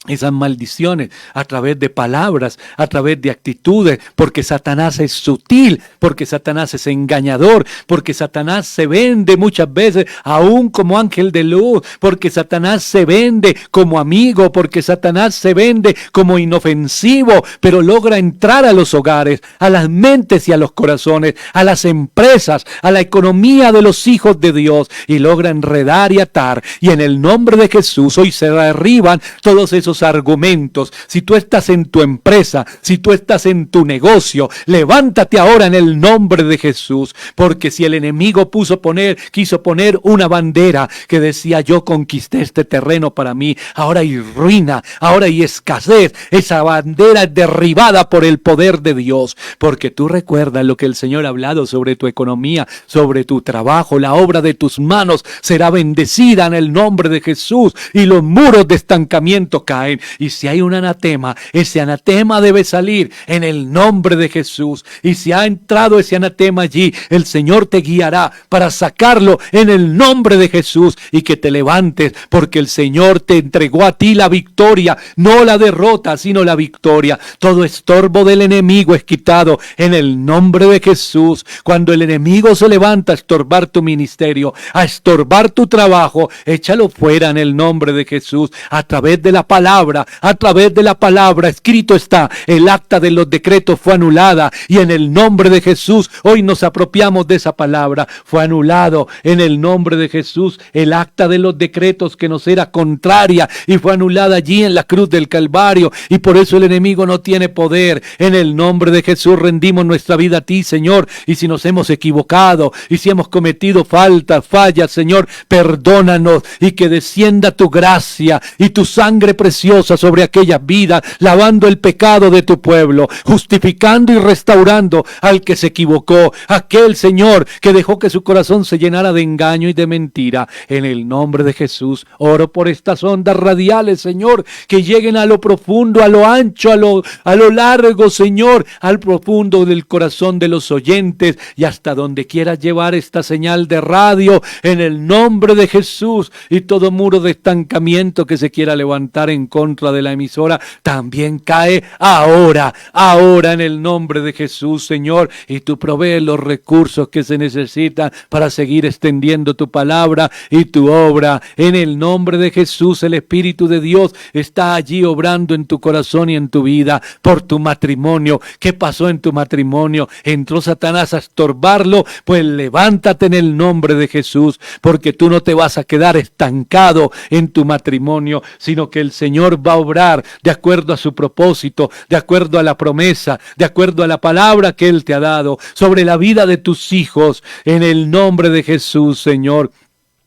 esas maldiciones a través de palabras, a través de actitudes, porque Satanás es sutil, porque Satanás es engañador, porque Satanás se vende muchas veces aún como ángel de luz, porque Satanás se vende como amigo, porque Satanás se vende como inofensivo, pero logra entrar a los hogares, a las mentes y a los corazones, a las empresas, a la economía de los hijos de Dios y logra enredar y atar. Y en el nombre de Jesús hoy se derriban todos esos argumentos. Si tú estás en tu empresa, si tú estás en tu negocio, levántate ahora en el nombre de Jesús, porque si el enemigo quiso poner una bandera que decía yo conquisté este terreno para mí, ahora hay ruina, ahora hay escasez, esa bandera es derribada por el poder de Dios, porque tú recuerdas lo que el Señor ha hablado sobre tu economía, sobre tu trabajo, la obra de tus manos será bendecida en el nombre de Jesús y los muros de estancamiento caen. Y si hay un anatema, ese anatema debe salir en el nombre de Jesús. Y si ha entrado ese anatema allí, el Señor te guiará para sacarlo en el nombre de Jesús y que te levantes, porque el Señor te entregó a ti la victoria, no la derrota, sino la victoria. Todo estorbo del enemigo es quitado en el nombre de Jesús. Cuando el enemigo se levanta a estorbar tu ministerio, a estorbar tu trabajo, échalo fuera en el nombre de Jesús, a través de la palabra, a través de la palabra. Escrito está, el acta de los decretos fue anulada y en el nombre de Jesús hoy nos apropiamos de esa palabra. Fue anulado en el nombre de Jesús el acta de los decretos que nos era contraria y fue anulada allí en la cruz del Calvario, y por eso el enemigo no tiene poder. En el nombre de Jesús rendimos nuestra vida a ti, Señor, y si nos hemos equivocado y si hemos cometido fallas, Señor, perdónanos y que descienda tu gracia y tu sangre preciosa preciosa sobre aquellas vidas, lavando el pecado de tu pueblo, justificando y restaurando al que se equivocó, aquel Señor que dejó que su corazón se llenara de engaño y de mentira. En el nombre de Jesús, oro por estas ondas radiales, Señor, que lleguen a lo profundo, a lo ancho, a lo largo, Señor, al profundo del corazón de los oyentes y hasta donde quieras llevar esta señal de radio, en el nombre de Jesús. Y todo muro de estancamiento que se quiera levantar en contra de la emisora también cae ahora en el nombre de Jesús, Señor. Y tú provees los recursos que se necesitan para seguir extendiendo tu palabra y tu obra. En el nombre de Jesús, el Espíritu de Dios está allí obrando en tu corazón y en tu vida por tu matrimonio. ¿Qué pasó en tu matrimonio? ¿Entró Satanás a estorbarlo? Pues levántate en el nombre de Jesús, porque tú no te vas a quedar estancado en tu matrimonio, sino que el Señor va a obrar de acuerdo a su propósito, de acuerdo a la promesa, de acuerdo a la palabra que Él te ha dado sobre la vida de tus hijos, en el nombre de Jesús, Señor.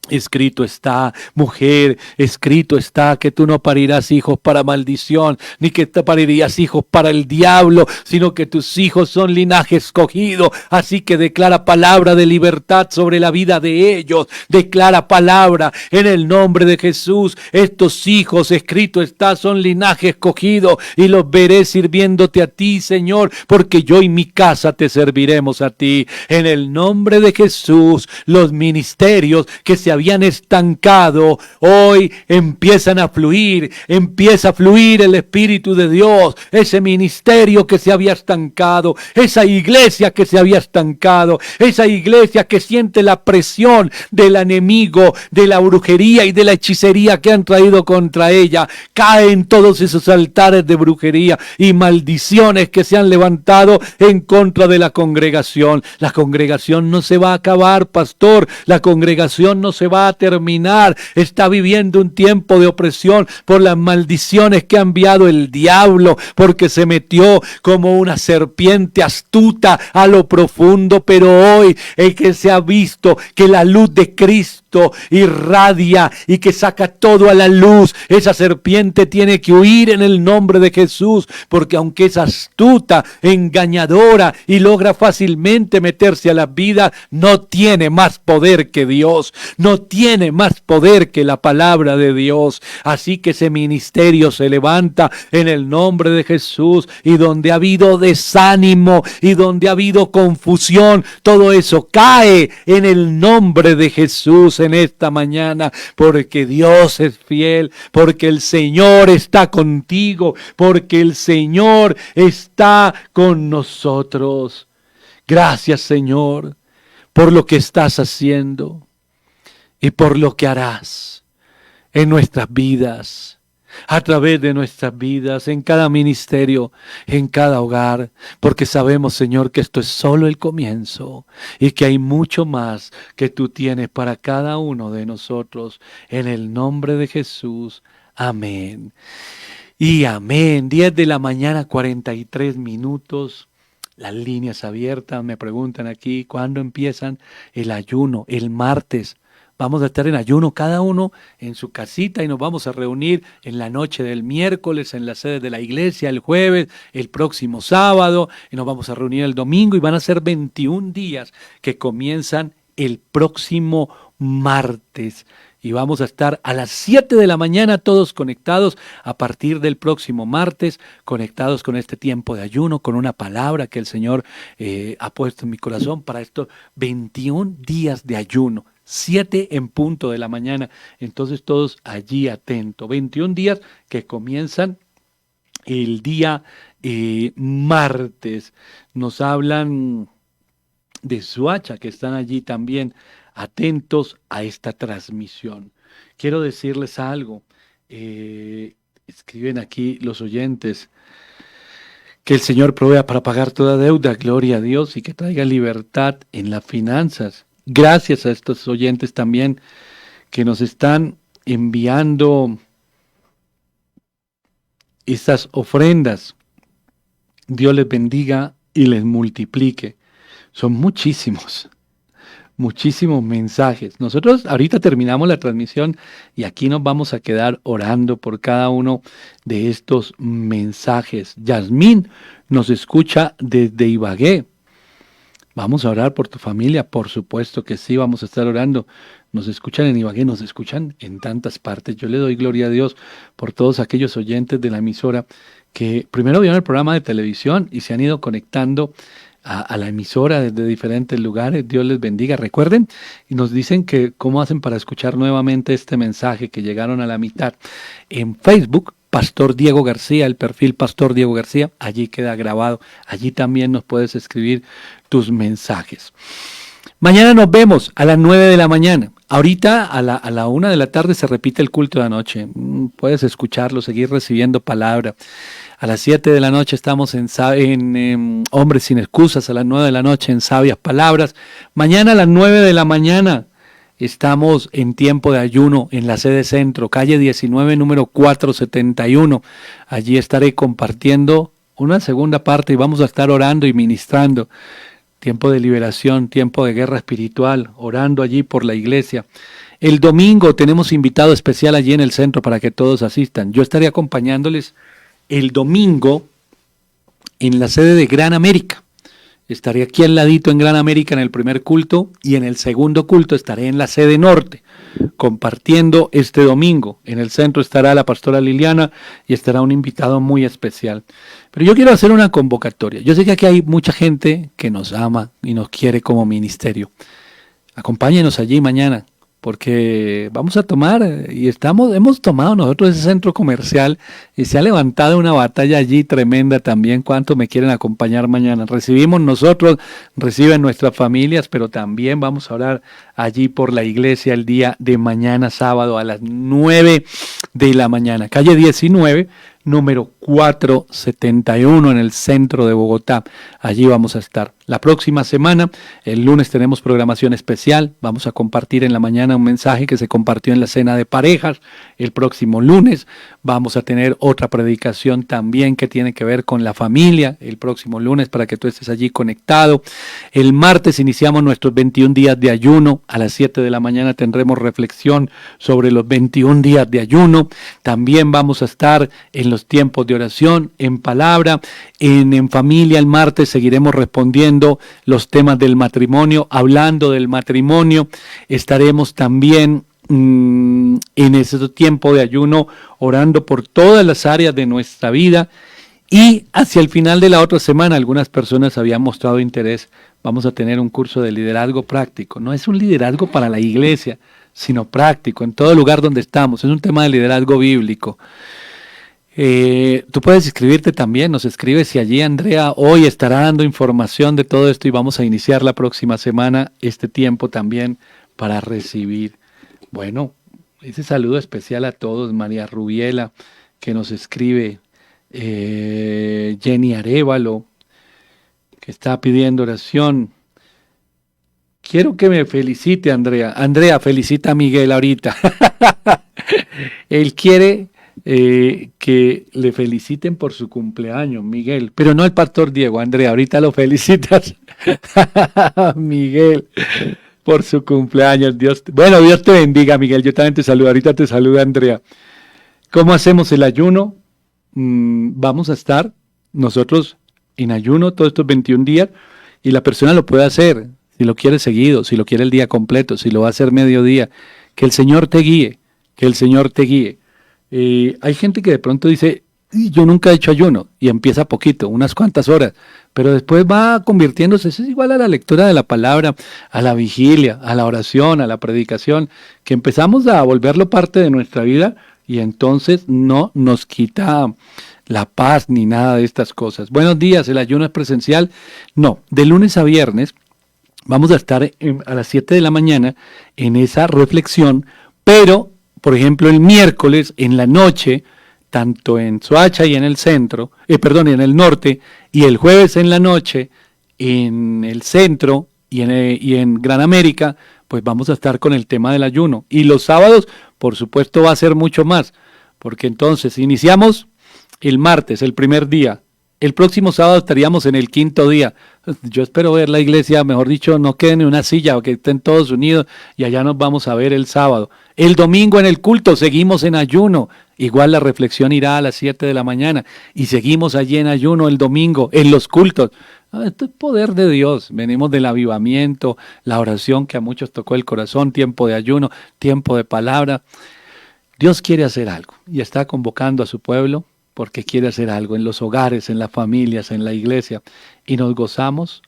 Escrito está, mujer, escrito está que tú no parirás hijos para maldición, ni que te parirías hijos para el diablo, sino que tus hijos son linaje escogido. Así que declara palabra de libertad sobre la vida de ellos. Declara palabra en el nombre de Jesús. Estos hijos, escrito está, son linaje escogido y los veré sirviéndote a ti, Señor, porque yo y mi casa te serviremos a ti. En el nombre de Jesús, los ministerios que se habían estancado, hoy empiezan a fluir, empieza a fluir el Espíritu de Dios. Ese ministerio que se había estancado, esa iglesia que se había estancado, esa iglesia que siente la presión del enemigo, de la brujería y de la hechicería que han traído contra ella, caen todos esos altares de brujería y maldiciones que se han levantado en contra de la congregación. La congregación no se va a acabar, pastor, la congregación no se va a terminar. Está viviendo un tiempo de opresión por las maldiciones que ha enviado el diablo, porque se metió como una serpiente astuta a lo profundo, pero hoy es que se ha visto que la luz de Cristo irradia y que saca todo a la luz. Esa serpiente tiene que huir en el nombre de Jesús, porque aunque es astuta, engañadora y logra fácilmente meterse a la vida, no tiene más poder que Dios, no tiene más poder que la palabra de Dios. Así que ese ministerio se levanta en el nombre de Jesús, y donde ha habido desánimo y donde ha habido confusión, todo eso cae en el nombre de Jesús en esta mañana, porque Dios es fiel, porque el Señor está contigo, porque el Señor está con nosotros. Gracias, Señor, por lo que estás haciendo y por lo que harás en nuestras vidas, a través de nuestras vidas, en cada ministerio, en cada hogar, porque sabemos, Señor, que esto es solo el comienzo y que hay mucho más que tú tienes para cada uno de nosotros. En el nombre de Jesús, amén. Y amén. 10 de la mañana, 43 minutos. Las líneas abiertas, me preguntan aquí, ¿cuándo empiezan el ayuno? El martes. Vamos a estar en ayuno cada uno en su casita y nos vamos a reunir en la noche del miércoles en la sede de la iglesia, el jueves, el próximo sábado, y nos vamos a reunir el domingo, y van a ser 21 días que comienzan el próximo martes. Y vamos a estar a las 7 de la mañana todos conectados a partir del próximo martes, conectados con este tiempo de ayuno, con una palabra que el Señor ha puesto en mi corazón para estos 21 días de ayuno. 7 en punto de la mañana, entonces todos allí atentos. 21 días que comienzan el día martes. Nos hablan de Suacha, que están allí también atentos a esta transmisión. Quiero decirles algo, escriben aquí los oyentes, que el Señor provea para pagar toda deuda, gloria a Dios, y que traiga libertad en las finanzas. Gracias a estos oyentes también que nos están enviando estas ofrendas. Dios les bendiga y les multiplique. Son muchísimos, muchísimos mensajes. Nosotros ahorita terminamos la transmisión y aquí nos vamos a quedar orando por cada uno de estos mensajes. Yasmín nos escucha desde Ibagué. Vamos a orar por tu familia, por supuesto que sí, vamos a estar orando. Nos escuchan en Ibagué, nos escuchan en tantas partes. Yo le doy gloria a Dios por todos aquellos oyentes de la emisora que primero vieron el programa de televisión y se han ido conectando a la emisora desde diferentes lugares. Dios les bendiga. Recuerden, y nos dicen que cómo hacen para escuchar nuevamente este mensaje que llegaron a la mitad. En Facebook, Pastor Diego García, el perfil Pastor Diego García, allí queda grabado. Allí también nos puedes escribir tus mensajes. Mañana nos vemos a las 9 de la mañana. Ahorita a la 1 de la tarde se repite el culto de anoche. Puedes escucharlo, seguir recibiendo palabra. A las 7 de la noche estamos en Hombres sin Excusas, a las 9 de la noche en Sabias Palabras. Mañana a las 9 de la mañana estamos en tiempo de ayuno en la sede centro, calle 19, número 471. Allí estaré compartiendo una segunda parte y vamos a estar orando y ministrando. Tiempo de liberación, tiempo de guerra espiritual, orando allí por la iglesia. El domingo tenemos invitado especial allí en el centro para que todos asistan. Yo estaré acompañándoles el domingo en la sede de Gran América. Estaré aquí al ladito en Gran América en el primer culto y en el segundo culto estaré en la sede norte compartiendo este domingo. En el centro estará la pastora Liliana y estará un invitado muy especial. Pero yo quiero hacer una convocatoria. Yo sé que aquí hay mucha gente que nos ama y nos quiere como ministerio. Acompáñenos allí mañana, porque vamos a tomar, y hemos tomado nosotros ese centro comercial y se ha levantado una batalla allí tremenda también. ¿Cuánto me quieren acompañar mañana? Recibimos nosotros, reciben nuestras familias, pero también vamos a orar allí por la iglesia el día de mañana, sábado, a las 9 de la mañana. Calle 19, número 471 en el centro de Bogotá. Allí vamos a estar. La próxima semana, el lunes tenemos programación especial. Vamos a compartir en la mañana un mensaje que se compartió en la cena de parejas. El próximo lunes vamos a tener otra predicación también que tiene que ver con la familia. El próximo lunes para que tú estés allí conectado. El martes iniciamos nuestros 21 días de ayuno. A las 7 de la mañana tendremos reflexión sobre los 21 días de ayuno. También vamos a estar en los tiempos de oración, en palabra, en familia. El martes seguiremos respondiendo los temas del matrimonio, hablando del matrimonio. Estaremos también en ese tiempo de ayuno orando por todas las áreas de nuestra vida. Y hacia el final de la otra semana, algunas personas habían mostrado interés. Vamos a tener un curso de liderazgo práctico. No es un liderazgo para la iglesia, sino práctico, en todo lugar donde estamos. Es un tema de liderazgo bíblico. Tú puedes inscribirte también, nos escribes y allí Andrea hoy estará dando información de todo esto y vamos a iniciar la próxima semana este tiempo también para recibir. Bueno, ese saludo especial a todos, María Rubiela que nos escribe, Jenny Arévalo que está pidiendo oración. Quiero que me felicite Andrea. Andrea, felicita a Miguel ahorita. Él quiere que le feliciten por su cumpleaños, Miguel, pero no el pastor Diego. Andrea, ahorita lo felicitas. Miguel, por su cumpleaños. Dios te bendiga, Miguel. Yo también te saludo. Ahorita te saluda Andrea. ¿Cómo hacemos el ayuno? Vamos a estar nosotros en ayuno todos estos 21 días y la persona lo puede hacer si lo quiere seguido, si lo quiere el día completo, si lo va a hacer mediodía. Que el Señor te guíe, que el Señor te guíe. Hay gente que de pronto dice, yo nunca he hecho ayuno, y empieza poquito, unas cuantas horas, pero después va convirtiéndose. Eso es igual a la lectura de la palabra, a la vigilia, a la oración, a la predicación, que empezamos a volverlo parte de nuestra vida y entonces no nos quita la paz ni nada de estas cosas. Buenos días, ¿el ayuno es presencial? No, de lunes a viernes vamos a estar a las 7 de la mañana en esa reflexión, pero por ejemplo, el miércoles en la noche, tanto en Soacha y en el centro, en el norte, y el jueves en la noche en el centro y en Gran América, pues vamos a estar con el tema del ayuno. Y los sábados, por supuesto, va a ser mucho más, porque entonces iniciamos el martes, el primer día, El próximo sábado estaríamos en el quinto día. Yo espero ver la iglesia, mejor dicho, no queden en una silla, que estén todos unidos y allá nos vamos a ver el sábado. El domingo en el culto seguimos en ayuno. Igual la reflexión irá a las 7 de la mañana y seguimos allí en ayuno el domingo, en los cultos. Esto es poder de Dios. Venimos del avivamiento, la oración que a muchos tocó el corazón, tiempo de ayuno, tiempo de palabra. Dios quiere hacer algo y está convocando a su pueblo porque quiere hacer algo en los hogares, en las familias, en la iglesia. Y nos gozamos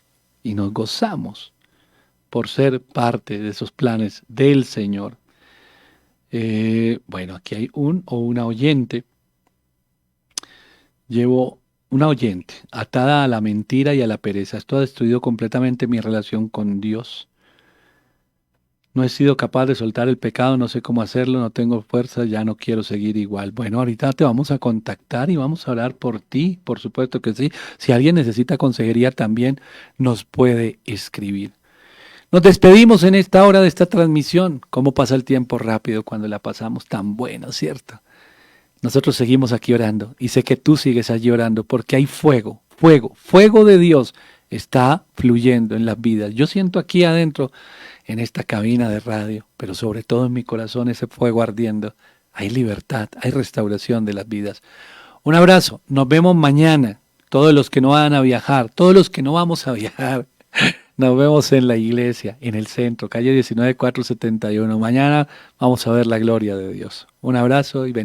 por ser parte de esos planes del Señor. Bueno, aquí hay un o una oyente. Llevo una oyente atada a la mentira y a la pereza. Esto ha destruido completamente mi relación con Dios. No he sido capaz de soltar el pecado, no sé cómo hacerlo, no tengo fuerza, ya no quiero seguir igual. Bueno, ahorita te vamos a contactar y vamos a orar por ti, por supuesto que sí. Si alguien necesita consejería también nos puede escribir. Nos despedimos en esta hora de esta transmisión. ¿Cómo pasa el tiempo rápido cuando la pasamos tan buena, cierto? Nosotros seguimos aquí orando y sé que tú sigues allí orando porque hay fuego, fuego de Dios está fluyendo en las vidas. Yo siento aquí adentro, en esta cabina de radio, pero sobre todo en mi corazón ese fuego ardiendo. Hay libertad, hay restauración de las vidas. Un abrazo, nos vemos mañana. Todos los que no van a viajar, todos los que no vamos a viajar, nos vemos en la iglesia, en el centro, calle 19471. Mañana vamos a ver la gloria de Dios. Un abrazo y bendiciones.